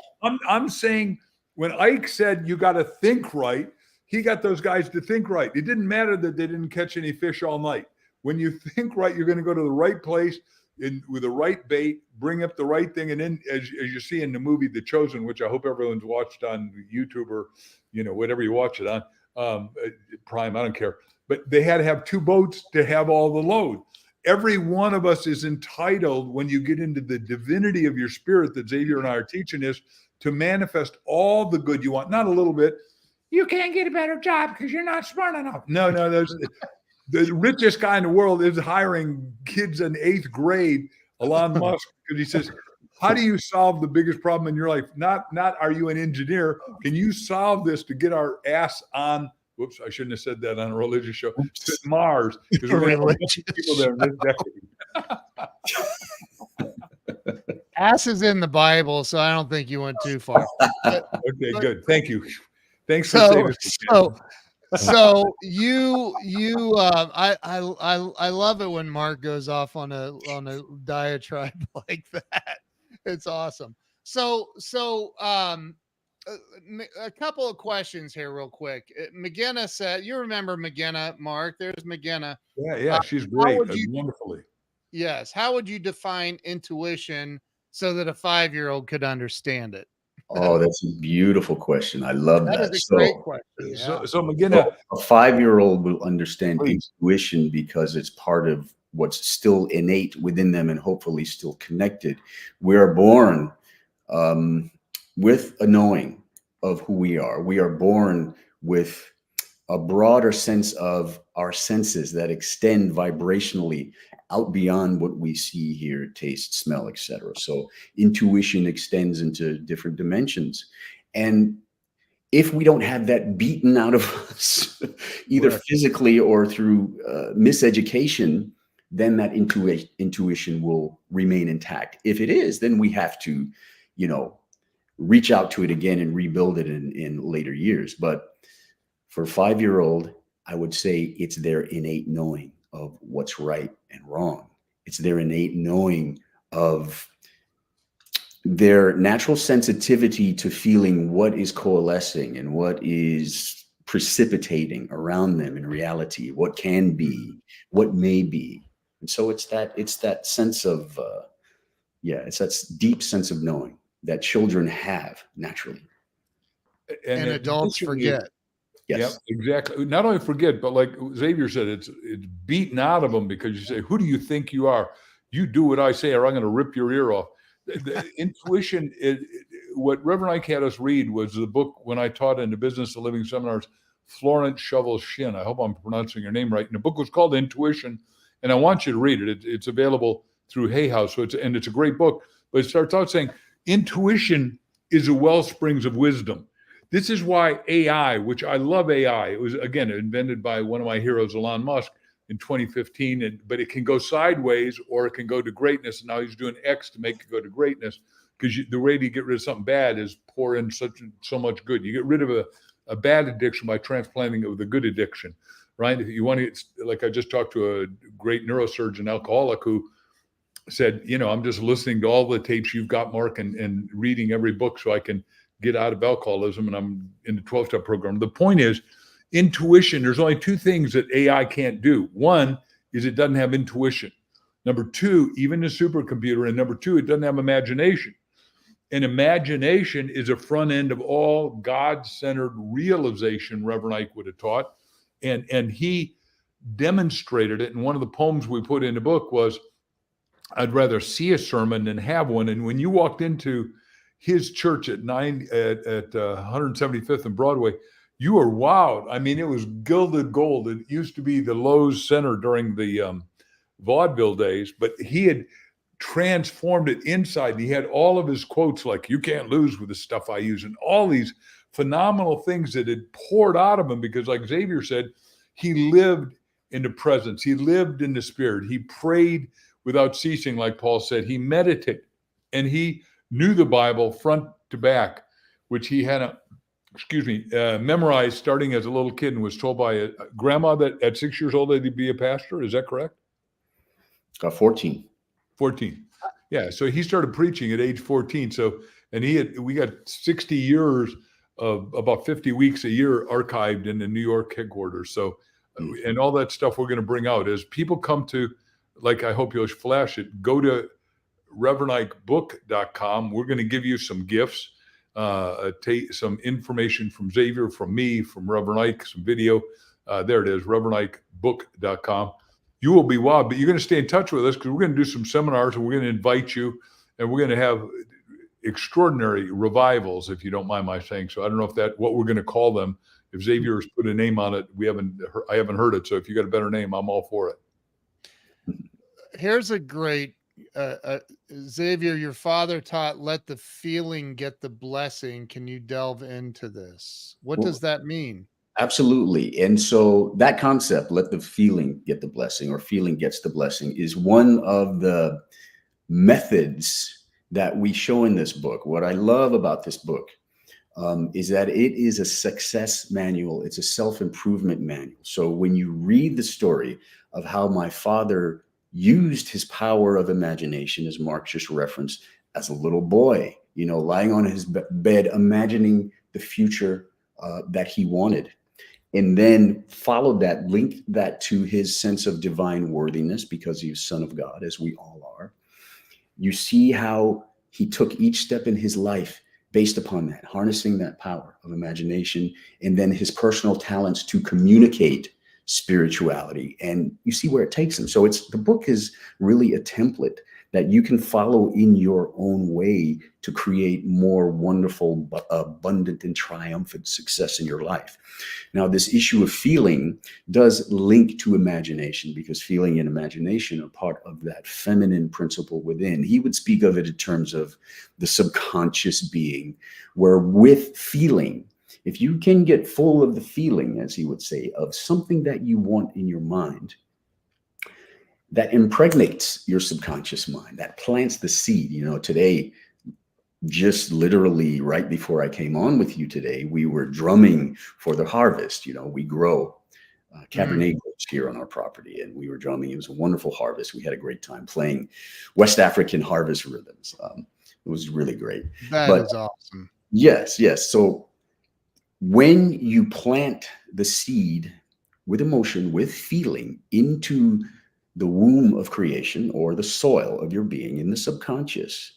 I'm saying when Ike said you got to think right, he got those guys to think right. It didn't matter that they didn't catch any fish all night. When you think right, you're going to go to the right place with the right bait, bring up the right thing. And then as you see in the movie, The Chosen, which I hope everyone's watched on YouTube or, whatever you watch it on, Prime, I don't care. But they had to have 2 boats to have all the load. Every one of us is entitled, when you get into the divinity of your spirit that Xavier and I are teaching, is to manifest all the good you want, not a little bit. You can't get a better job because you're not smart enough. No, the richest guy in the world is hiring kids in 8th grade, Elon Musk, because he says, how do you solve the biggest problem in your life? Not are you an engineer? Can you solve this to get our ass on, whoops, I shouldn't have said that on a religious show, to Mars? Because we're going to have people there in this decade. Ass is in the Bible, so I don't think you went too far. Okay, good. Thank you. Thanks for saving us. So I love it when Mark goes off on a diatribe like that. It's awesome. So A couple of questions here, real quick. McGinnis said, "You remember McGinnis, Mark? There's McGinnis. Yeah, she's How great. would you? Wonderfully. Yes. How would you define intuition so that a 5-year-old could understand it?" Oh, that's a beautiful question. I love That is that. a great question. So, Yeah. so So McGinnis, a 5-year-old will understand please. intuition because it's part of what's still innate within them and hopefully still connected. We are born um, with a knowing of who we are. We are born with a broader sense of our senses that extend vibrationally out beyond what we see, hear, taste, smell, etc. So intuition extends into different dimensions. And if we don't have that beaten out of us, either Correct. physically or through miseducation, then that intuition will remain intact. If it is, then we have to, you know, reach out to it again and rebuild it in later years. But for a 5-year-old, I would say it's their innate knowing of what's right and wrong. It's their innate knowing of their natural sensitivity to feeling what is coalescing and what is precipitating around them in reality, what can be, what may be. And so it's that sense of it's that deep sense of knowing that children have naturally. And adults forget. Yes. Yep, exactly. Not only forget, but like Xavier said, it's beaten out of them because you say, "Who do you think you are? You do what I say, or I'm going to rip your ear off." The intuition. What Reverend Ike had us read was the book when I taught in the Business of Living seminars. Florence Shovel Shin. I hope I'm pronouncing your name right. And the book was called Intuition, and I want you to read it. It's available through Hay House, so it's a great book. But it starts out saying intuition is a well springs of wisdom. This is why AI, which I love AI, it was, again, invented by one of my heroes, Elon Musk, in 2015, but it can go sideways or it can go to greatness. And now he's doing X to make it go to greatness because the way to get rid of something bad is pour in so much good. You get rid of a bad addiction by transplanting it with a good addiction, right? If you want to, like I just talked to a great neurosurgeon alcoholic who said, I'm just listening to all the tapes you've got, Mark, and reading every book so I can get out of alcoholism, and I'm in the 12-step program. The point is, intuition, there's only two things that AI can't do. One is it doesn't have intuition. Number two, even the supercomputer, and number two, it doesn't have imagination. And imagination is a front end of all God-centered realization, Reverend Ike would have taught. And he demonstrated it. And one of the poems we put in the book was, I'd rather see a sermon than have one. And when you walked into his church at 175th and Broadway, you were wowed. I mean, it was gilded gold. It used to be the Lowe's Center during the vaudeville days, but he had transformed it inside. He had all of his quotes like, "You can't lose with the stuff I use," and all these phenomenal things that had poured out of him because, like Xavier said, he lived in the presence. He lived in the spirit. He prayed without ceasing, like Paul said. He meditated, and he knew the Bible front to back, which he had memorized starting as a little kid and was told by a grandma that at 6 years old that he'd be a pastor. Is that correct? 14. 14. Yeah. So he started preaching at age 14. So, and we got 60 years of about 50 weeks a year archived in the New York headquarters. So, and all that stuff we're going to bring out as people come to, like, I hope you'll flash it, go to ReverendIkeBook.com. We're going to give you some gifts, some information from Xavier, from me, from Reverend Ike, some video. There it is, ReverendIkeBook.com. You will be wild, but you're going to stay in touch with us because we're going to do some seminars and we're going to invite you, and we're going to have extraordinary revivals, if you don't mind my saying so. I don't know what we're going to call them. If Xavier has put a name on it, I haven't heard it. So if you got a better name, I'm all for it. Here's a great Xavier, your father taught, let the feeling get the blessing. Can you delve into this? What does that mean? Absolutely. And so that concept, let the feeling get the blessing, or feeling gets the blessing, is one of the methods that we show in this book. What I love about this book is that it is a success manual. It's a self-improvement manual. So when you read the story of how my father used his power of imagination, as Mark just referenced, as a little boy lying on his bed, imagining the future that he wanted. And then followed that, linked that to his sense of divine worthiness because he was Son of God, as we all are. You see how he took each step in his life based upon that, harnessing that power of imagination, and then his personal talents to communicate spirituality. And you see where it takes him. So the book is really a template that you can follow in your own way to create more wonderful, abundant, and triumphant success in your life. Now, this issue of feeling does link to imagination, because feeling and imagination are part of that feminine principle within. He would speak of it in terms of the subconscious being, where with feeling, if you can get full of the feeling, as he would say, of something that you want in your mind, that impregnates your subconscious mind, that plants the seed. Today, just literally right before I came on with you today, we were drumming for the harvest. We grow Cabernet grapes here on our property, and we were drumming. It was a wonderful harvest. We had a great time playing West African harvest rhythms. It was really great. That is awesome. Yes. So when you plant the seed with emotion, with feeling into the womb of creation, or the soil of your being in the subconscious,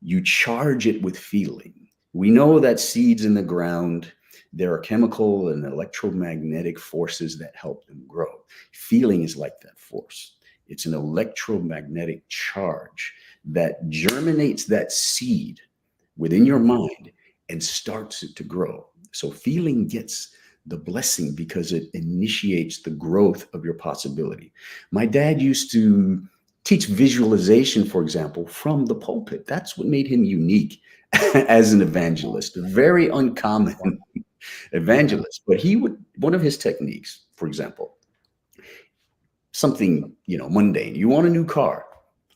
you charge it with feeling. We know that seeds in the ground, there are chemical and electromagnetic forces that help them grow. Feeling is like that force. It's an electromagnetic charge that germinates that seed within your mind and starts it to grow. So feeling gets the blessing because it initiates the growth of your possibility. My dad used to teach visualization, for example, from the pulpit. That's what made him unique as an evangelist, a very uncommon evangelist. But one of his techniques, for example, something, mundane. You want a new car,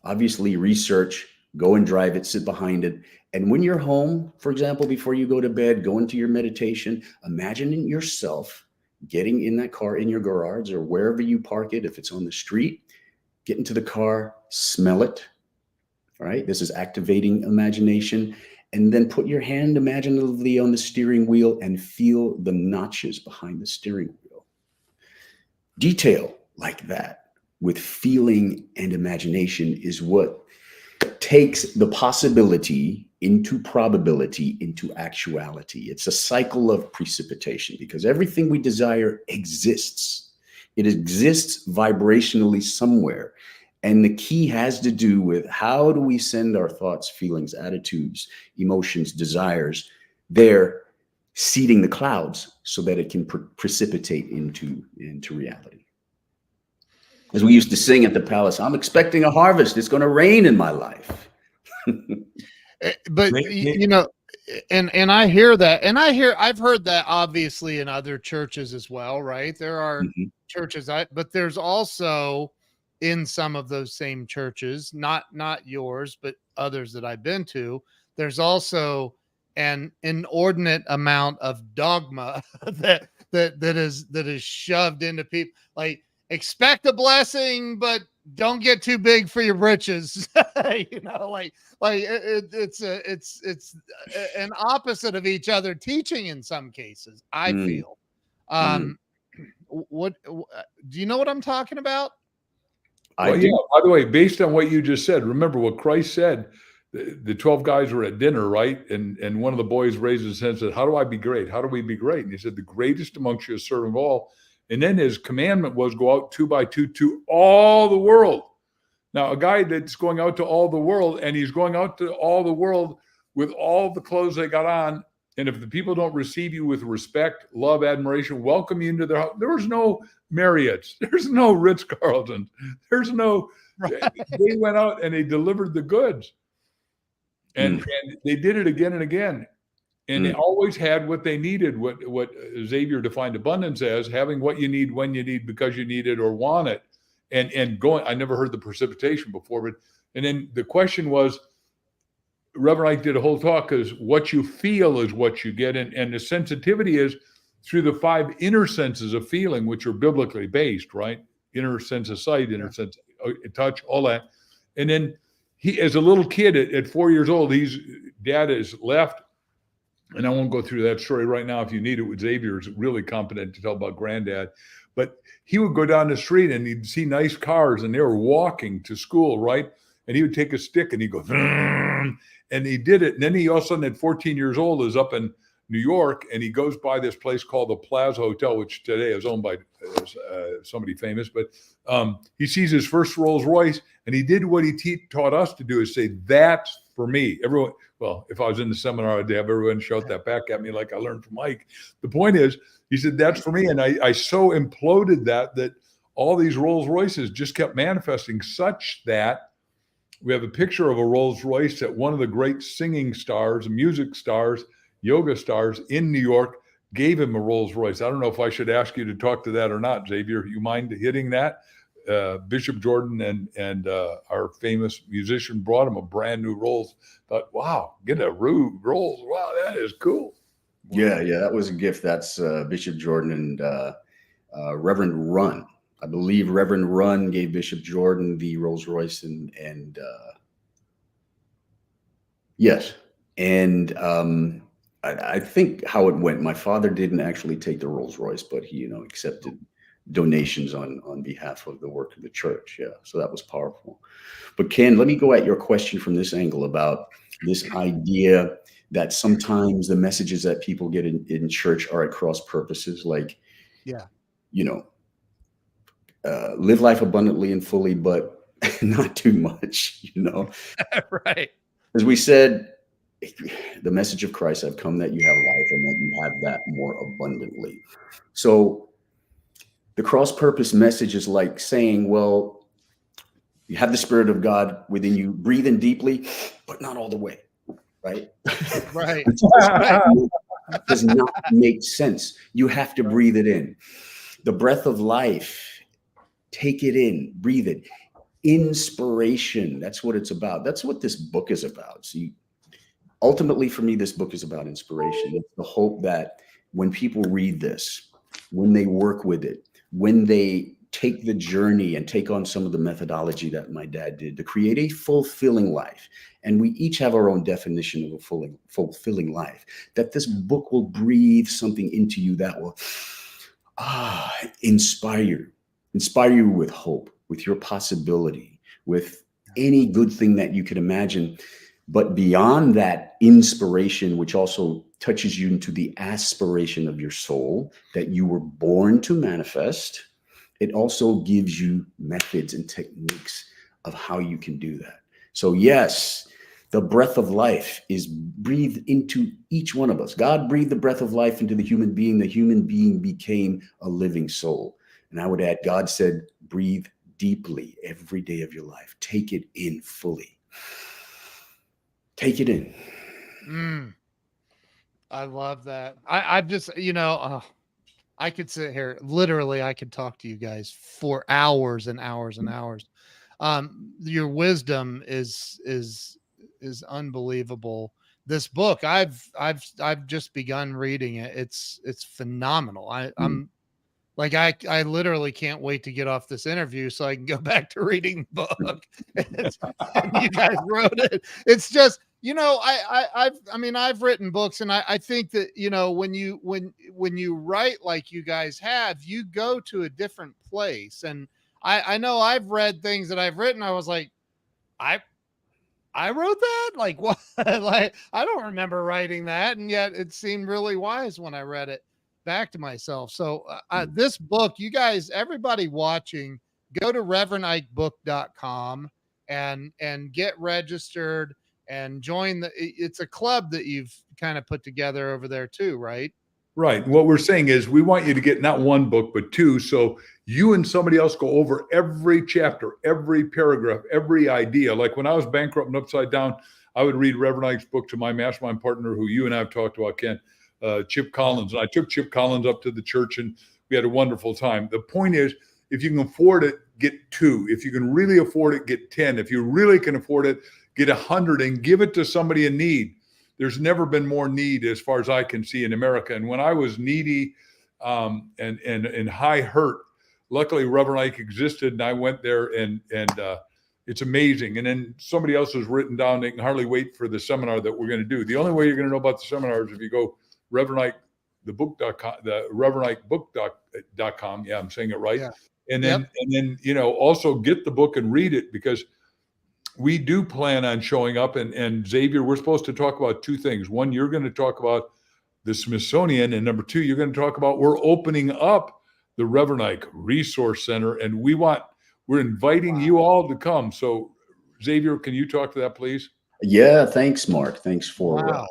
obviously research, go and drive it, sit behind it. And when you're home, for example, before you go to bed, go into your meditation, imagining yourself getting in that car in your garage or wherever you park it. If it's on the street, get into the car, smell it. All right. This is activating imagination. And then put your hand imaginatively on the steering wheel and feel the notches behind the steering wheel. Detail like that with feeling and imagination is what takes the possibility into probability, into actuality. It's a cycle of precipitation, because everything we desire exists. It exists vibrationally somewhere. And the key has to do with how do we send our thoughts, feelings, attitudes, emotions, desires there, seeding the clouds so that it can precipitate into reality. As we used to sing at the palace, I'm expecting a harvest. It's going to rain in my life. But and I hear that, and I've heard that obviously in other churches as well, right? There are churches, but there's also in some of those same churches, not yours, but others that I've been to, there's also an inordinate amount of dogma that is shoved into people, like, expect a blessing, but don't get too big for your britches. It's an opposite of each other teaching in some cases, I feel. What do you know what I'm talking about? Well, yeah, by the way, based on what you just said, remember what Christ said. The 12 guys were at dinner, right? And one of the boys raised his hand and said, how do I be great? How do we be great? And he said, the greatest amongst you is servant of all. And then his commandment was go out 2 by 2 to all the world. Now, a guy that's going out to all the world, and he's going out to all the world with all the clothes they got on. And if the people don't receive you with respect, love, admiration, welcome you into their house, there was no Marriott's. There's no Ritz-Carlton. There's no, they went out and they delivered the goods. And they did it again and again. And they always had what they needed, what Xavier defined abundance as, having what you need, when you need, because you need it or want it. And going, I never heard the precipitation before, but, and then the question was, Reverend Ike did a whole talk, because what you feel is what you get. And the sensitivity is through the 5 inner senses of feeling, which are biblically based, right? Inner sense of sight, inner sense of touch, all that. And then he, as a little kid at 4 years old, dad is left. And I won't go through that story right now. If you need it, with Xavier is really competent to tell about granddad. But he would go down the street and he'd see nice cars and they were walking to school, right? And he would take a stick and he'd go, and he did it. And then he all of a sudden at 14 years old is up in New York and he goes by this place called the Plaza Hotel, which today is owned by somebody famous. But he sees his first Rolls Royce and he did what he taught us to do, is say, that's for me. Everyone, well, if I was in the seminar, I'd have everyone shout that back at me like I learned from Ike. The point is, he said, that's for me. And I so imploded that all these Rolls Royces just kept manifesting, such that we have a picture of a Rolls Royce that one of the great singing stars, music stars, yoga stars in New York gave him a Rolls Royce. I don't know if I should ask you to talk to that or not, Xavier. You mind hitting that? Bishop Jordan and our famous musician brought him a brand new Rolls. Thought, wow, get a Rolls. Wow, that is cool. Yeah, that was a gift. That's Bishop Jordan and Reverend Run. I believe Reverend Run gave Bishop Jordan the Rolls Royce, and yes, and I think how it went. My father didn't actually take the Rolls Royce, but he, accepted donations on behalf of the work of the church. Yeah, so that was powerful. But Ken, let me go at your question from this angle about this idea that sometimes the messages that people get in church are at cross purposes, like, live life abundantly and fully, but not too much, Right. As we said, the message of Christ, I've come that you have life and that you have that more abundantly. So the cross purpose message is like saying, well, you have the Spirit of God within you, breathe in deeply, but not all the way. Right. Right. Does not make sense. You have to breathe it in. The breath of life, take it in, breathe it. Inspiration. That's what it's about. That's what this book is about. See, ultimately for me, this book is about inspiration. It's the hope that when people read this, when they work with it, when they take the journey and take on some of the methodology that my dad did to create a fulfilling life. And we each have our own definition of a fulfilling life, that this book will breathe something into you that will inspire you with hope, with your possibility, with any good thing that you could imagine. But beyond that inspiration, which also touches you into the aspiration of your soul that you were born to manifest, it also gives you methods and techniques of how you can do that. So yes, the breath of life is breathed into each one of us. God breathed the breath of life into the human being. The human being became a living soul. And I would add, God said, breathe deeply every day of your life. Take it in fully. Take it in. I love that. I've just, I could sit here, literally, I could talk to you guys for hours and hours and hours. Your wisdom is unbelievable. This book, I've just begun reading it. It's phenomenal. I'm like, I literally can't wait to get off this interview so I can go back to reading the book. And you guys wrote it. It's just, I've written books, and I think that, when you write like you guys have, you go to a different place. And I know I've read things that I've written. I was like, I wrote that? Like, what? Like, I don't remember writing that. And yet it seemed really wise when I read it back to myself. So this book, you guys, everybody watching, go to reverendikebook.com and get registered and join it's a club that you've kind of put together over there too, right? Right. What we're saying is we want you to get not one book, but two. So you and somebody else go over every chapter, every paragraph, every idea. Like when I was bankrupt and upside down, I would read Reverend Ike's book to my mastermind partner, who you and I have talked about, Ken, Chip Collins. And I took Chip Collins up to the church and we had a wonderful time. The point is, if you can afford it, get 2. If you can really afford it, get 10. If you really can afford it, get 100 and give it to somebody in need. There's never been more need as far as I can see in America. And when I was needy and in high hurt, luckily Reverend Ike existed, and I went there and It's amazing. And then somebody else has written down, they can hardly wait for the seminar that we're going to do. The only way you're going to know about the seminar is if you go Reverend Ike, the book.com, the Reverend Ike book.com. Yeah, I'm saying it right. Yeah. And then, also get the book and read it, because we do plan on showing up. And Xavier, we're supposed to talk about two things. One, you're going to talk about the Smithsonian. And number two, you're going to talk about, we're opening up the Reverend Ike Resource Center. And we're inviting you all to come. So Xavier, can you talk to that, please? Yeah. Thanks, Mark. Thanks for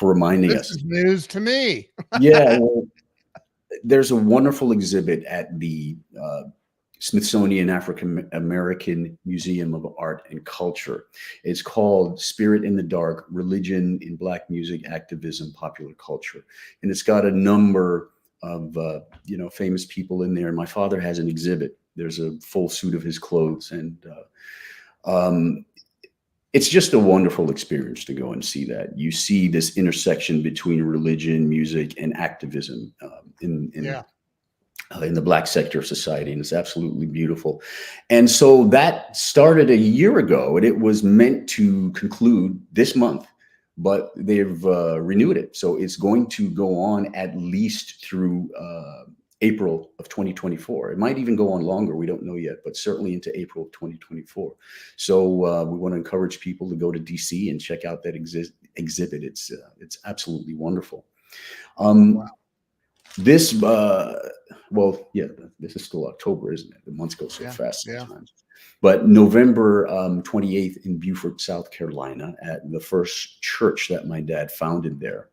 reminding us. This is news to me. Yeah. Well, there's a wonderful exhibit at the Smithsonian African American Museum of Art and Culture. It's called Spirit in the Dark: Religion in Black Music, Activism, Popular Culture. And it's got a number of, famous people in there. And my father has an exhibit. There's a full suit of his clothes. And it's just a wonderful experience to go and see that. You see this intersection between religion, music, and activism in the Black sector of society. And it's absolutely beautiful. And so that started a year ago, and it was meant to conclude this month, but they've renewed it. So it's going to go on at least through April of 2024. It might even go on longer. We don't know yet, but certainly into April of 2024. So we want to encourage people to go to DC and check out that exhibit. It's absolutely wonderful. This, this is still October, isn't it? The months go so fast sometimes. But November 28th in Beaufort, South Carolina, at the first church that my dad founded there.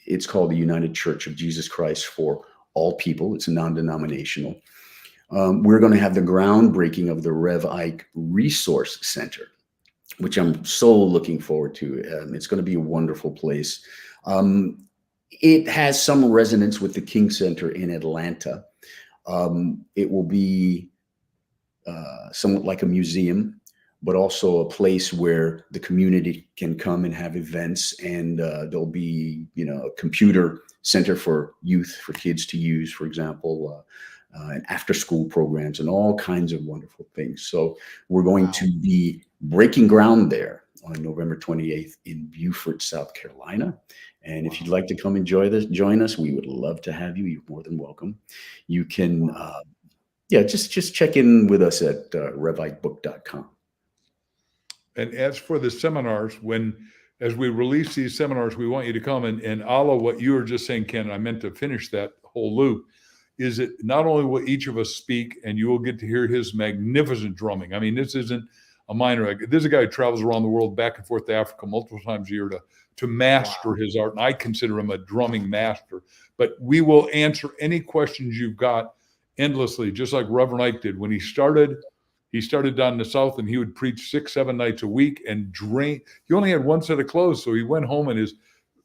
It's called the United Church of Jesus Christ for All People. It's non-denominational. We're going to have the groundbreaking of the Rev Ike Resource Center, which I'm so looking forward to. It's going to be a wonderful place. It has some resonance with the King Center in Atlanta. It will be somewhat like a museum, but also a place where the community can come and have events. And there'll be, a computer center for youth, for kids to use, for example, and after-school programs and all kinds of wonderful things. So we're going to be breaking ground there on November 28th in Beaufort, South Carolina. And if you'd like to come and join us, we would love to have you. You're more than welcome. You can, just check in with us at revikebook.com. And as for the seminars, as we release these seminars, we want you to come and Allah, what you were just saying, Ken, I meant to finish that whole loop, is that not only will each of us speak, and you will get to hear his magnificent drumming. I mean, this isn't a minor. There's a guy who travels around the world, back and forth to Africa multiple times a year to master his art. And I consider him a drumming master. But we will answer any questions you've got endlessly, just like Reverend Ike did. When he started down in the South, and he would preach 6-7 nights a week and drain. He only had one set of clothes. So he went home and his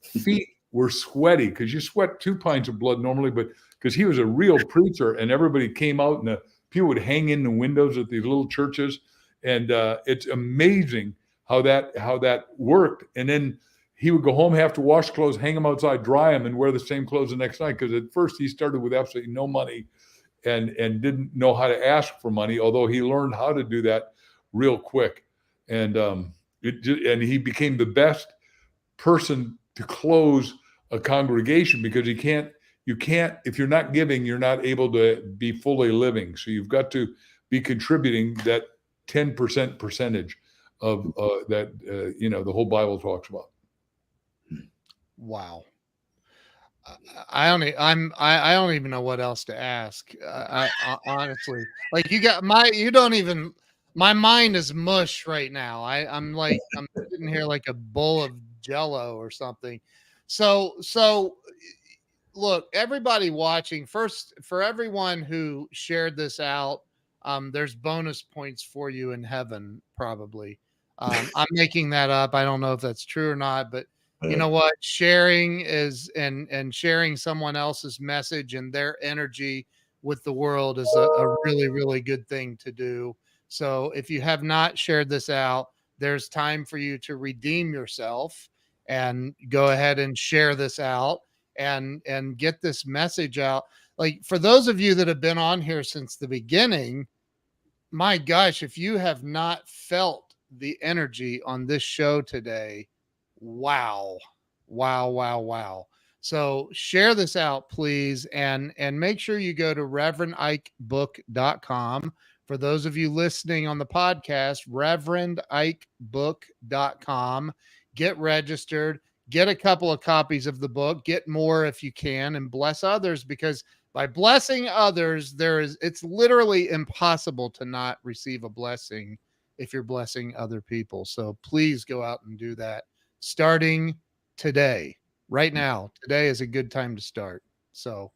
feet were sweaty, because you sweat 2 pints of blood normally, but because he was a real preacher, and everybody came out and the people would hang in the windows at these little churches. And it's amazing how that worked. And then he would go home, have to wash clothes, hang them outside, dry them, and wear the same clothes the next night. Because at first he started with absolutely no money and didn't know how to ask for money, although he learned how to do that real quick. And he became the best person to close a congregation, because you can't, if you're not giving, you're not able to be fully living. So you've got to be contributing that 10% percentage of that, the whole Bible talks about. Wow. I don't even know what else to ask. I honestly, like, my mind is mush right now. I'm sitting here like a bowl of Jello or something. So look, everybody watching, first, for everyone who shared this out, there's bonus points for you in heaven, probably. I'm making that up. I don't know if that's true or not, but you know what? Sharing is and sharing someone else's message and their energy with the world is a really, really good thing to do. So if you have not shared this out, there's time for you to redeem yourself and go ahead and share this out and get this message out. Like, for those of you that have been on here since the beginning, my gosh, if you have not felt the energy on this show today, wow. Wow, wow, wow. So share this out, please, and make sure you go to reverendikebook.com. For those of you listening on the podcast, reverendikebook.com. Get registered, get a couple of copies of the book, get more if you can, and bless others, because by blessing others, it's literally impossible to not receive a blessing if you're blessing other people. So please go out and do that starting today. Right now, today is a good time to start. So,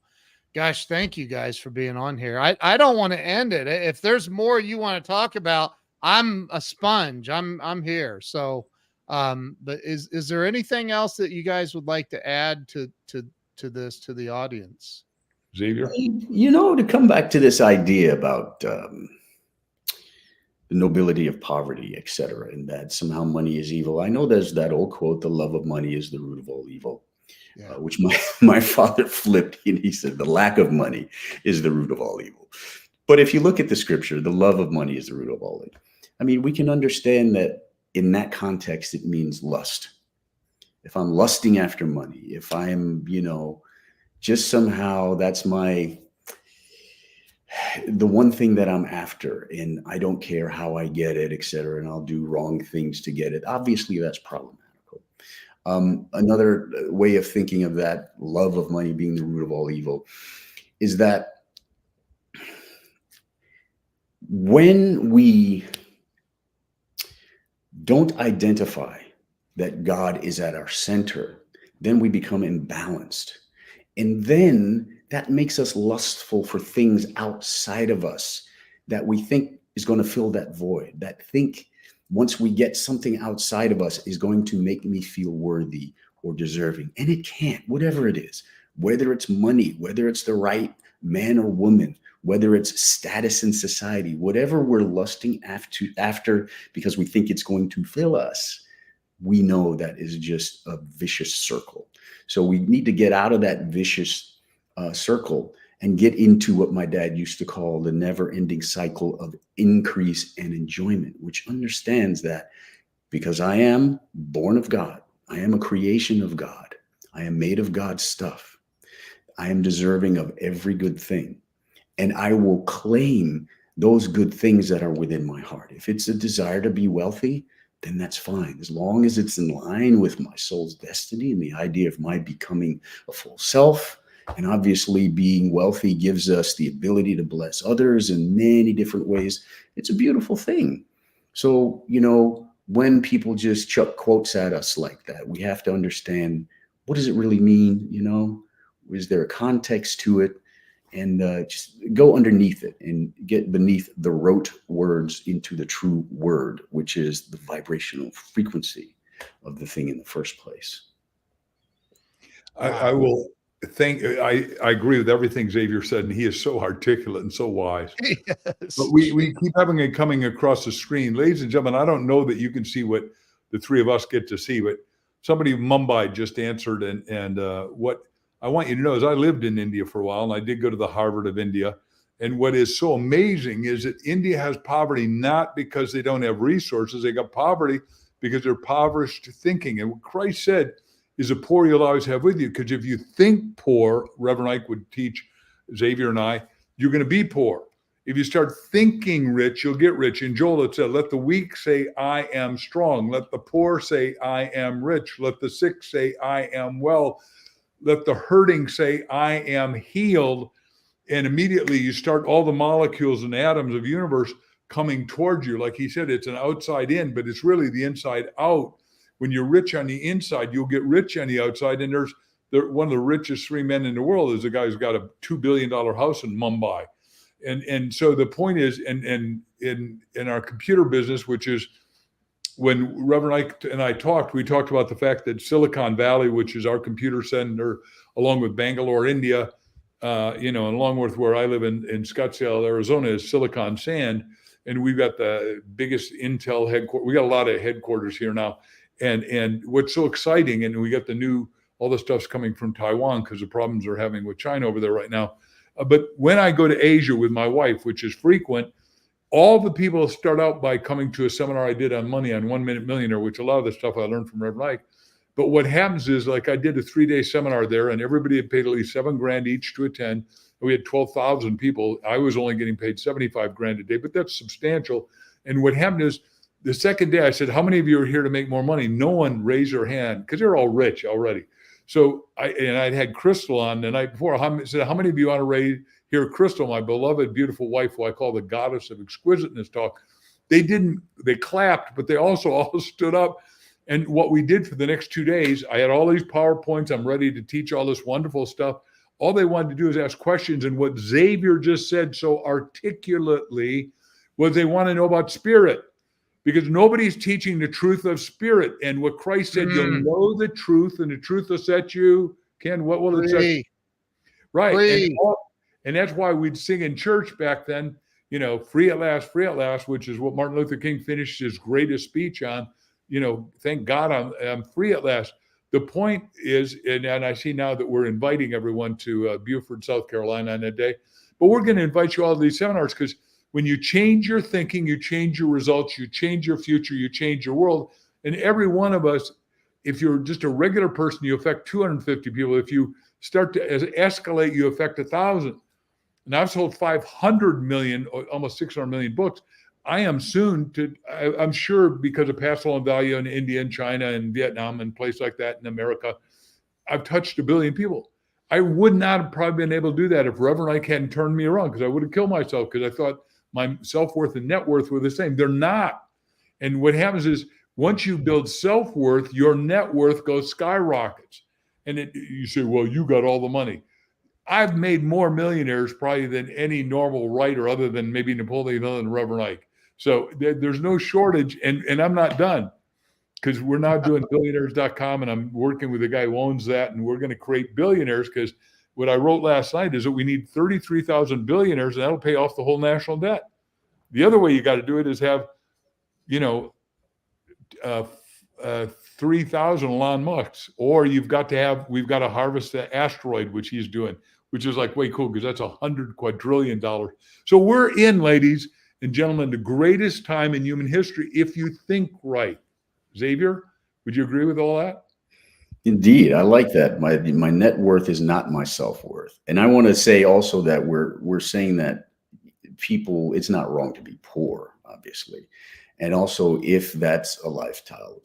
gosh, thank you guys for being on here. I don't want to end it. If there's more you want to talk about, I'm a sponge. I'm here. So, but is there anything else that you guys would like to add to this, to the audience? Xavier? To come back to this idea about the nobility of poverty, etc., and that somehow money is evil. I know there's that old quote, the love of money is the root of all evil, Yeah. which my father flipped, and he said the lack of money is the root of all evil. But if you look at the scripture, the love of money is the root of all evil. I mean, we can understand that in that context, it means lust. If I'm lusting after money, if I'm, just somehow that's the one thing that I'm after, and I don't care how I get it, et cetera, and I'll do wrong things to get it. Obviously, that's problematical. Another way of thinking of that love of money being the root of all evil is that when we don't identify that God is at our center, then we become imbalanced. And then that makes us lustful for things outside of us that we think is going to fill that void, that think once we get something outside of us is going to make me feel worthy or deserving. And it can't, whatever it is, whether it's money, whether it's the right man or woman, whether it's status in society, whatever we're lusting after because we think it's going to fill us, we know that is just a vicious circle. So we need to get out of that vicious circle and get into what my dad used to call the never-ending cycle of increase and enjoyment, which understands that because I am born of God, I am a creation of God, I am made of God's stuff, I am deserving of every good thing, and I will claim those good things that are within my heart. If it's a desire to be wealthy, then that's fine. As long as it's in line with my soul's destiny and the idea of my becoming a full self. And obviously being wealthy gives us the ability to bless others in many different ways. It's a beautiful thing. So, when people just chuck quotes at us like that, we have to understand, what does it really mean? Is there a context to it? And just go underneath it and get beneath the rote words into the true word, which is the vibrational frequency of the thing in the first place. I will thank. I agree with everything Xavier said, and he is so articulate and so wise. Yes. But we keep having it coming across the screen, ladies and gentlemen. I don't know that you can see what the three of us get to see, but somebody Mumbai just answered, and what I want you to know is I lived in India for a while, and I did go to the Harvard of India. And what is so amazing is that India has poverty not because they don't have resources. They got poverty because they're impoverished thinking. And what Christ said is the poor you'll always have with you. Because if you think poor, Reverend Ike would teach Xavier and I, you're going to be poor. If you start thinking rich, you'll get rich. In Joel, it said, let the weak say, I am strong. Let the poor say, I am rich. Let the sick say, I am well. Let the hurting say, I am healed. And immediately you start all the molecules and atoms of universe coming towards you. Like he said, it's an outside in, but it's really the inside out. When you're rich on the inside, you'll get rich on the outside. And one of the richest three men in the world is a guy who's got a $2 billion house in Mumbai. And so the point is, and in our computer business, which is, when Reverend Ike and I talked, we talked about the fact that Silicon Valley, which is our computer center, along with Bangalore, India, and along with where I live in Scottsdale, Arizona, is Silicon Sand. And we've got the biggest Intel headquarters. We got a lot of headquarters here now. And what's so exciting, and we got all the stuff's coming from Taiwan because the problems they're having with China over there right now. But when I go to Asia with my wife, which is frequent, all the people start out by coming to a seminar I did on money on 1 Minute Millionaire, which a lot of the stuff I learned from Reverend Ike. But what happens is, like, I did a 3-day seminar there, and everybody had paid at least $7,000 each to attend. And we had 12,000 people. I was only getting paid $75,000 a day, but that's substantial. And what happened is, the second day I said, how many of you are here to make more money? No one raised their hand because they're all rich already. So I'd had Crystal on the night before. I said, how many of you want to hear Crystal, my beloved, beautiful wife, who I call the goddess of exquisiteness, talk? They clapped, but they also all stood up. And what we did for the next 2 days, I had all these PowerPoints. I'm ready to teach all this wonderful stuff. All they wanted to do is ask questions. And what Xavier just said so articulately was they want to know about spirit, because nobody's teaching the truth of spirit. And what Christ said, you'll know the truth, and the truth will set you, Ken, what will it set you? Right. And that's why we'd sing in church back then, free at last, which is what Martin Luther King finished his greatest speech on. Thank God I'm free at last. The point is, and I see now that we're inviting everyone to Beaufort, South Carolina on that day, but we're going to invite you all to these seminars, because when you change your thinking, you change your results, you change your future, you change your world. And every one of us, if you're just a regular person, you affect 250 people. If you start to escalate, you affect 1,000. And I've sold 500 million, almost 600 million books. I am soon I'm sure, because of Pass Along Value in India and China and Vietnam and places like that in America, I've touched 1 billion people. I would not have probably been able to do that if Reverend Ike hadn't turned me around, because I would have killed myself, because I thought my self-worth and net worth were the same. They're not. And what happens is, once you build self-worth, your net worth goes skyrockets. And you say, well, you got all the money. I've made more millionaires probably than any normal writer, other than maybe Napoleon Hill and Reverend Ike. So there's no shortage. And I'm not done, because we're now doing billionaires.com, and I'm working with a guy who owns that, and we're going to create billionaires, because what I wrote last night is that we need 33,000 billionaires, and that'll pay off the whole national debt. The other way you got to do it is have, 3,000 Elon Musks, or we've got to harvest the asteroid, which he's doing, which is like way cool, because that's $100 quadrillion. So we're in, ladies and gentlemen, the greatest time in human history, if you think right. Xavier, would you agree with all that? Indeed, I like that. My net worth is not my self-worth. And I want to say also that we're saying that people, it's not wrong to be poor, obviously. And also, if that's a lifestyle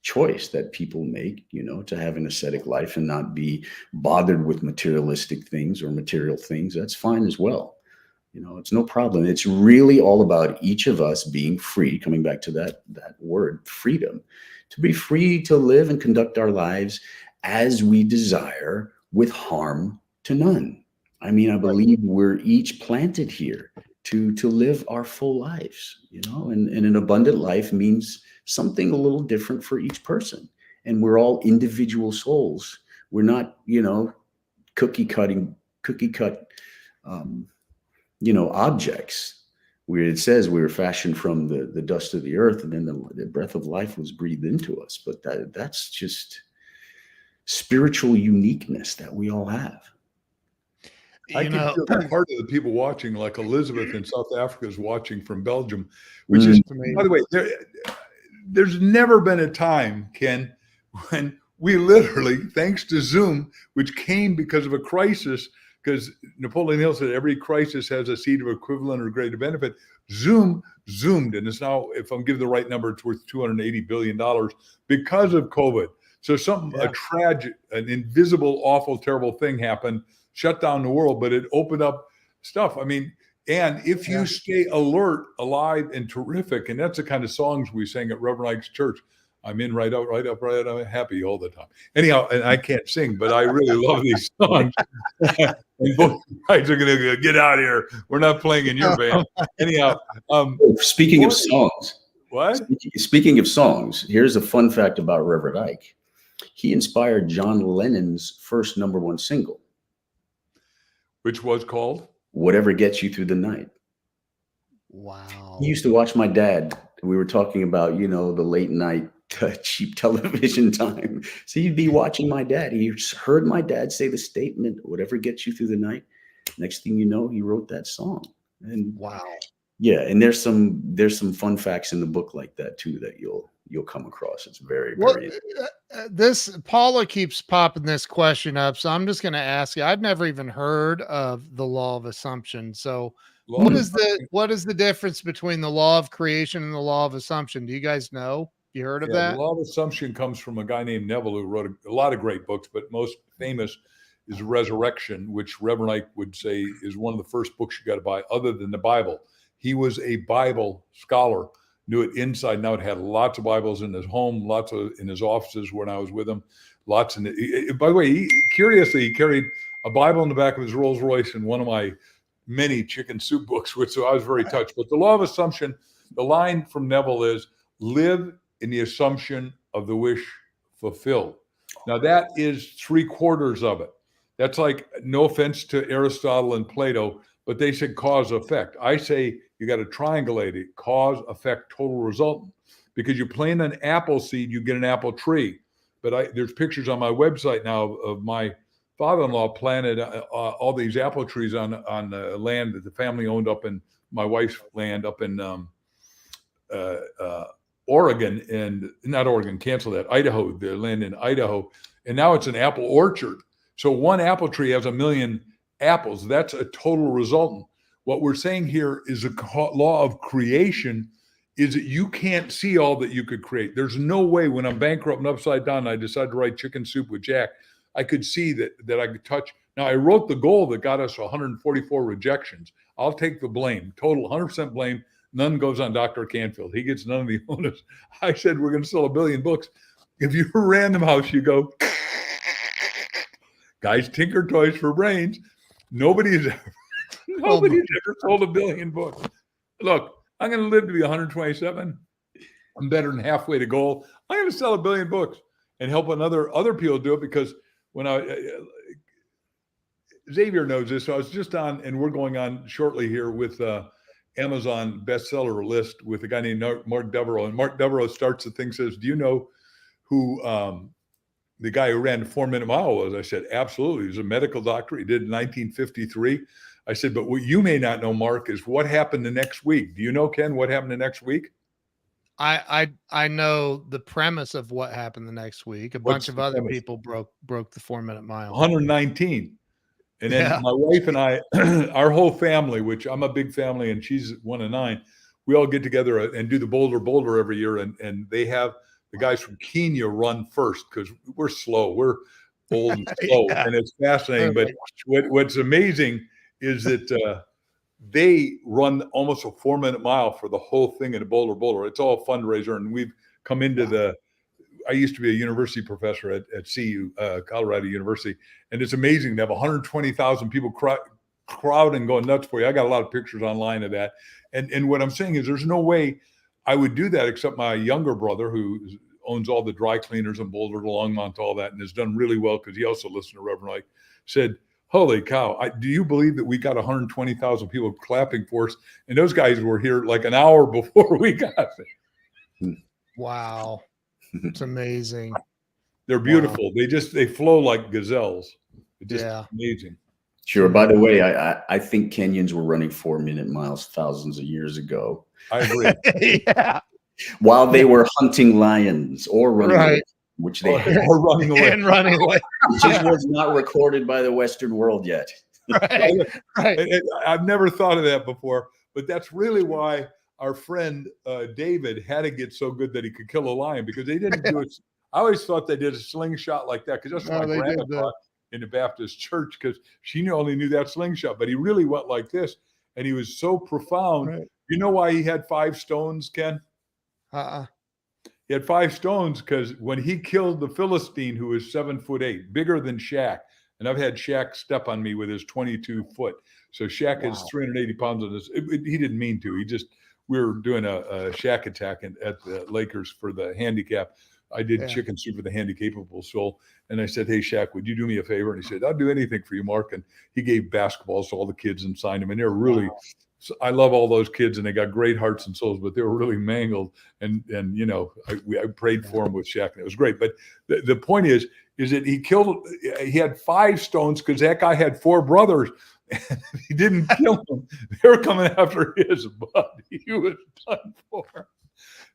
choice that people make, to have an ascetic life and not be bothered with materialistic things or material things, that's fine as well. It's no problem. It's really all about each of us being free, coming back to that word, freedom, to be free to live and conduct our lives as we desire, with harm to none. I mean, I believe we're each planted here to live our full lives, and an abundant life means something a little different for each person. And we're all individual souls. We're not, cookie cut, objects, where it says we were fashioned from the dust of the earth, and then the breath of life was breathed into us. But that's just spiritual uniqueness that we all have. I can feel that part of the people watching, like Elizabeth in South Africa is watching from Belgium, which is, by the way, there's never been a time, Ken, when we literally, thanks to Zoom, which came because of a crisis, because Napoleon Hill said every crisis has a seed of equivalent or greater benefit. Zoom zoomed, and it's now, if I'm giving the right number, it's worth $280 billion because of COVID. So a tragic, an invisible, awful, terrible thing happened, shut down the world, but it opened up stuff. I mean, and if you stay alert, alive, and terrific, and that's the kind of songs we sang at Reverend Ike's church. I'm in right out, I'm happy all the time. Anyhow, and I can't sing, but I really love these songs. And both guys are going to get out of here. We're not playing in your band. Anyhow. Speaking of songs. What? Speaking of songs, here's a fun fact about Reverend Ike. He inspired John Lennon's first #1 single. Which was called? Whatever Gets You Through the Night. Wow. He used to watch my dad. We were talking about, the late night cheap television time. So he'd be watching my dad. He heard my dad say the statement, whatever gets you through the night. Next thing you know, he wrote that song. And Wow. yeah, and there's some fun facts in the book like that too that you'll come across. It's very, Well, very this Paula keeps popping this question up, so I'm just going to ask you. I've never even heard of the law of assumption. So, Law of what is the difference between the law of creation and the law of assumption? Do you guys know? You heard of Yeah, the that? law of assumption comes from a guy named Neville who wrote a lot of great books, but most famous is Resurrection, which Reverend Ike would say is one of the first books you got to buy other than the Bible. He was a Bible scholar, knew it inside and out, had lots of Bibles in his home, lots of in his offices when I was with him, lots in it. By the way, curiously, he carried a Bible in the back of his Rolls Royce and one of my many chicken soup books, which so I was very touched. But the law of assumption, the line from Neville is live in the assumption of the wish fulfilled. Now that is 3/4 of it. That's like, no offense to Aristotle and Plato, but they said cause effect. I say you got to triangulate it, cause effect total resultant, because you plant an apple seed, you get an apple tree. But there's pictures on my website now of my father-in-law planted all these apple trees on land that the family owned up in my wife's land up in Oregon, and not Oregon, cancel that, Idaho, the land in Idaho. And now it's an apple orchard. So one apple tree has 1 million apples. That's a total resultant. What we're saying here is a law of creation is that you can't see all that you could create. There's no way when I'm bankrupt and upside down, and I decide to write Chicken Soup with Jack, I could see that I could touch. Now I wrote the goal that got us 144 rejections. I'll take the blame, total 100% blame. None goes on Dr. Canfield. He gets none of the onus. I said, we're going to sell 1 billion books. If you're a Random House, you go, guys tinker toys for brains. Nobody's ever sold 1 billion books. Look, I'm going to live to be 127. I'm better than halfway to goal. I'm going to sell 1 billion books and help other people do it, because when Xavier knows this. So I was just on, and we're going on shortly here with Amazon bestseller list with a guy named Mark Devereaux. And Mark Devereaux starts the thing, says, do you know who the guy who ran the 4-minute mile was? I said, absolutely. He was a medical doctor. He did in 1953. I said, but what you may not know, Mark, is what happened the next week. Do you know, Ken, what happened the next week? I know the premise of what happened the next week. A bunch of other people broke the 4-minute mile. 119. And then my wife and I, our whole family, which I'm a big family and she's 1 of 9, we all get together and do the Boulder every year. And they have the guys from Kenya run first, because we're slow. We're old and slow. And it's fascinating. But what's amazing is that they run almost a 4-minute mile for the whole thing in Boulder. It's all a fundraiser. And we've come into I used to be a university professor at CU, Colorado University. And it's amazing to have 120,000 people crowd and going nuts for you. I got a lot of pictures online of that. And what I'm saying is there's no way I would do that, except my younger brother, who owns all the dry cleaners in Boulder, Longmont, all that, and has done really well because he also listened to Reverend Ike, said, holy cow, do you believe that we got 120,000 people clapping for us? And those guys were here like an hour before we got there. Wow. It's amazing. They're beautiful. Wow. They flow like gazelles. It's just amazing. Sure. By the way, I think Kenyans were running 4-minute miles thousands of years ago. I agree. While they were hunting lions or running away, which they or running away. And running away. Which was not recorded by the Western world yet. Right. I've never thought of that before, but that's really why our friend David had to get so good that he could kill a lion, because they didn't do it. I always thought they did a slingshot like that, because that's what my grandma taught in the Baptist church, because she only knew that slingshot. But he really went like this, and he was so profound. Right. You know why he had 5 stones, Ken? He had 5 stones because when he killed the Philistine, who was 7'8", bigger than Shaq, and I've had Shaq step on me with his 22 foot. So Shaq is 380 pounds on this. He didn't mean to. We were doing a Shaq attack at the Lakers for the handicap. I did chicken soup for the handicapable soul. And I said, hey, Shaq, would you do me a favor? And he said, I'll do anything for you, Mark. And he gave basketballs to all the kids and signed them. And they're really, I love all those kids, and they got great hearts and souls, but they were really mangled. And you know, I prayed for him with Shaq, and it was great. But the point is that he had 5 stones because that guy had 4 brothers. And he didn't kill him. They were coming after his butt. He was done for.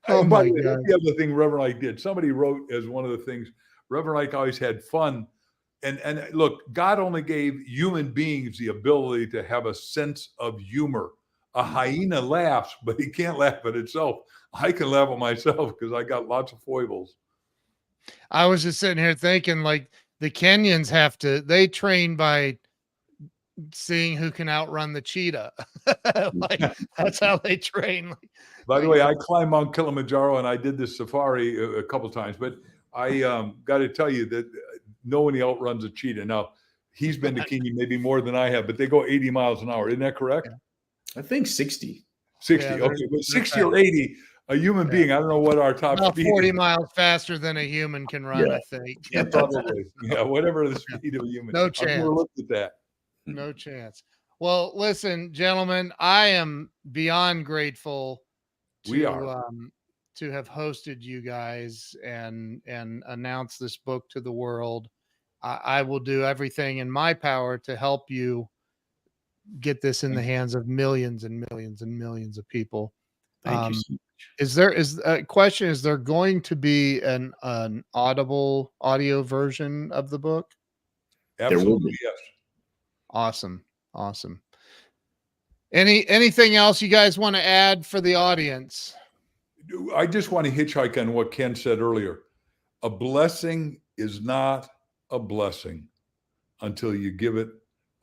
Oh And by my the way, God. that's the other thing Reverend Ike did. Somebody wrote as one of the things, Reverend Ike always had fun. And look, God only gave human beings the ability to have a sense of humor. A hyena laughs, but he can't laugh at itself. I can laugh at myself because I got lots of foibles. I was just sitting here thinking, like, the Kenyans they train by seeing who can outrun the cheetah. Like, that's how they train. By the way, I climbed Mount Kilimanjaro and I did this safari a couple times, but I got to tell you that nobody outruns a cheetah. Now, he's been to Kenya maybe more than I have, but they go 80 miles an hour. Isn't that correct? I think 60. 60. Yeah, Okay, but 60 or 80, a human being, I don't know what our top about speed 40 is. miles faster than a human can run, Yeah. I think. Yeah, probably. Yeah, whatever the speed of a human. No I've chance. never looked at that. No chance. Well, listen, gentlemen, I am beyond grateful We are. to have hosted you guys and announce this book to the world. I will do everything in my power to help you get this in the hands of millions and millions and millions of people. Thank you so much. Is there going to be an audio version of the book? There will Absolutely, be. yes. Awesome. Anything else you guys want to add for the audience? I just want to hitchhike on what Ken said earlier. A blessing is not a blessing until you give it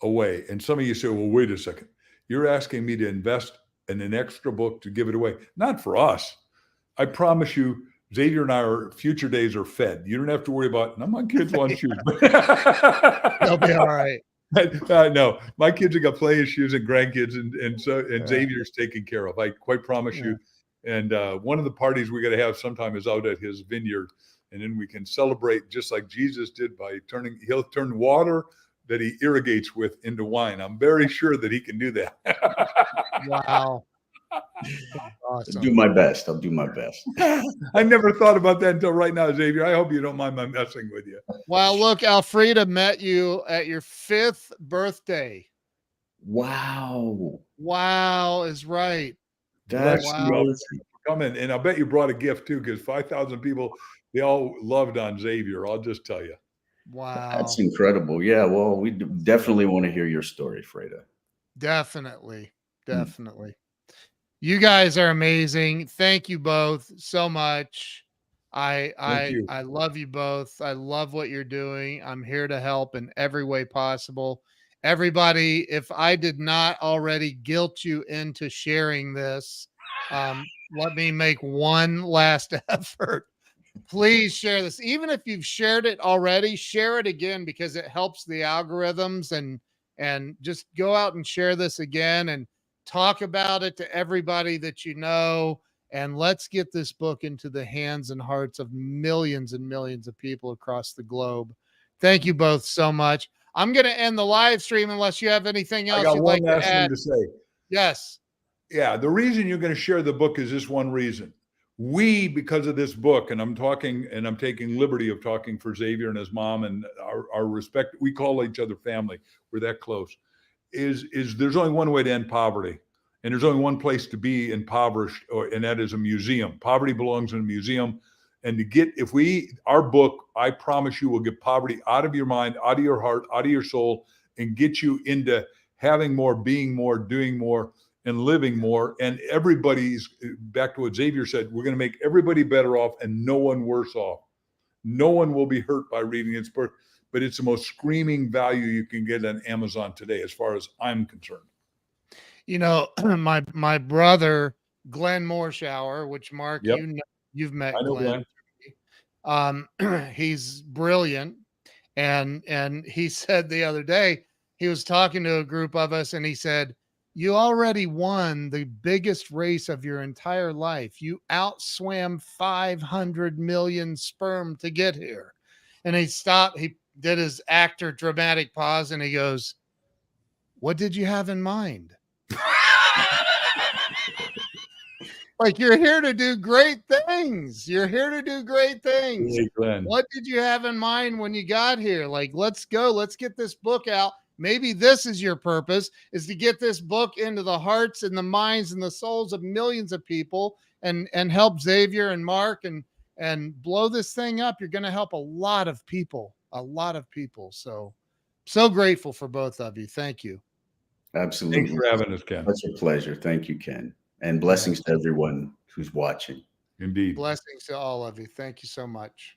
away. And some of you say, well, wait a second. You're asking me to invest in an extra book to give it away. Not for us. I promise you, Xavier and our future days are fed. You don't have to worry about, no, my kids want shoes. They'll be all right. No, my kids have got plenty of shoes and grandkids, and Xavier's taken care of. I quite promise you. And one of the parties we got to have sometime is out at his vineyard, and then we can celebrate just like Jesus did by he'll turn water that he irrigates with into wine. I'm very sure that he can do that. Wow. I'll Awesome. do my best. I'll do my best. I never thought about that until right now, Xavier. I hope you don't mind my messing with you. Well, look, Alfreda met you at your 5th birthday. Wow. Wow is right. That's Wow. amazing. Come in, and I bet you brought a gift too, because 5,000 people, they all loved on Xavier. I'll just tell you. Wow. That's incredible. Yeah. Well, we definitely want to hear your story, Freda. Definitely. You guys are amazing. Thank you both so much. Thank you. I love you both. I love what you're doing. I'm here to help in every way possible. Everybody, if I did not already guilt you into sharing this, let me make one last effort. Please share this. Even if you've shared it already, share it again, because it helps the algorithms, and just go out and share this again and talk about it to everybody that you know. And let's get this book into the hands and hearts of millions and millions of people across the globe. Thank you both so much. I'm going to end the live stream unless you have anything else I got you'd one like to last add. thing to say. Yes. Yeah, the reason you're going to share the book is this one reason. We, because of this book, and I'm taking liberty of talking for Xavier and his mom and our respect. We call each other family. We're that close. Is there's only one way to end poverty, and there's only one place to be impoverished, and that is a museum. Poverty belongs in a museum. And our book, I promise you, will get poverty out of your mind, out of your heart, out of your soul, and get you into having more, being more, doing more, and living more. And everybody's, back to what Xavier said, we're going to make everybody better off and no one worse off. No one will be hurt by reading this book, but it's the most screaming value you can get on Amazon today, as far as I'm concerned. You know, my brother, Glenn Morshower, which Mark, Yep. you've met I know Glenn. He's brilliant. And he said the other day, he was talking to a group of us, and he said, you already won the biggest race of your entire life. You outswam 500 million sperm to get here. And he stopped. He did his actor dramatic pause, and he goes, what did you have in mind? Like, you're here to do great things. You're here to do great things. Hey, Glenn. What did you have in mind when you got here? Like, let's go. Let's get this book out. maybe this is your purpose, is to get this book into the hearts and the minds and the souls of millions of people and help Xavier and Mark and blow this thing up. You're going to help a lot of people. So grateful for both of you. Thank you. Absolutely. Thanks for having us, Ken. Such a pleasure. Thank you, Ken. And blessings to everyone who's watching. Indeed. Blessings to all of you. Thank you so much.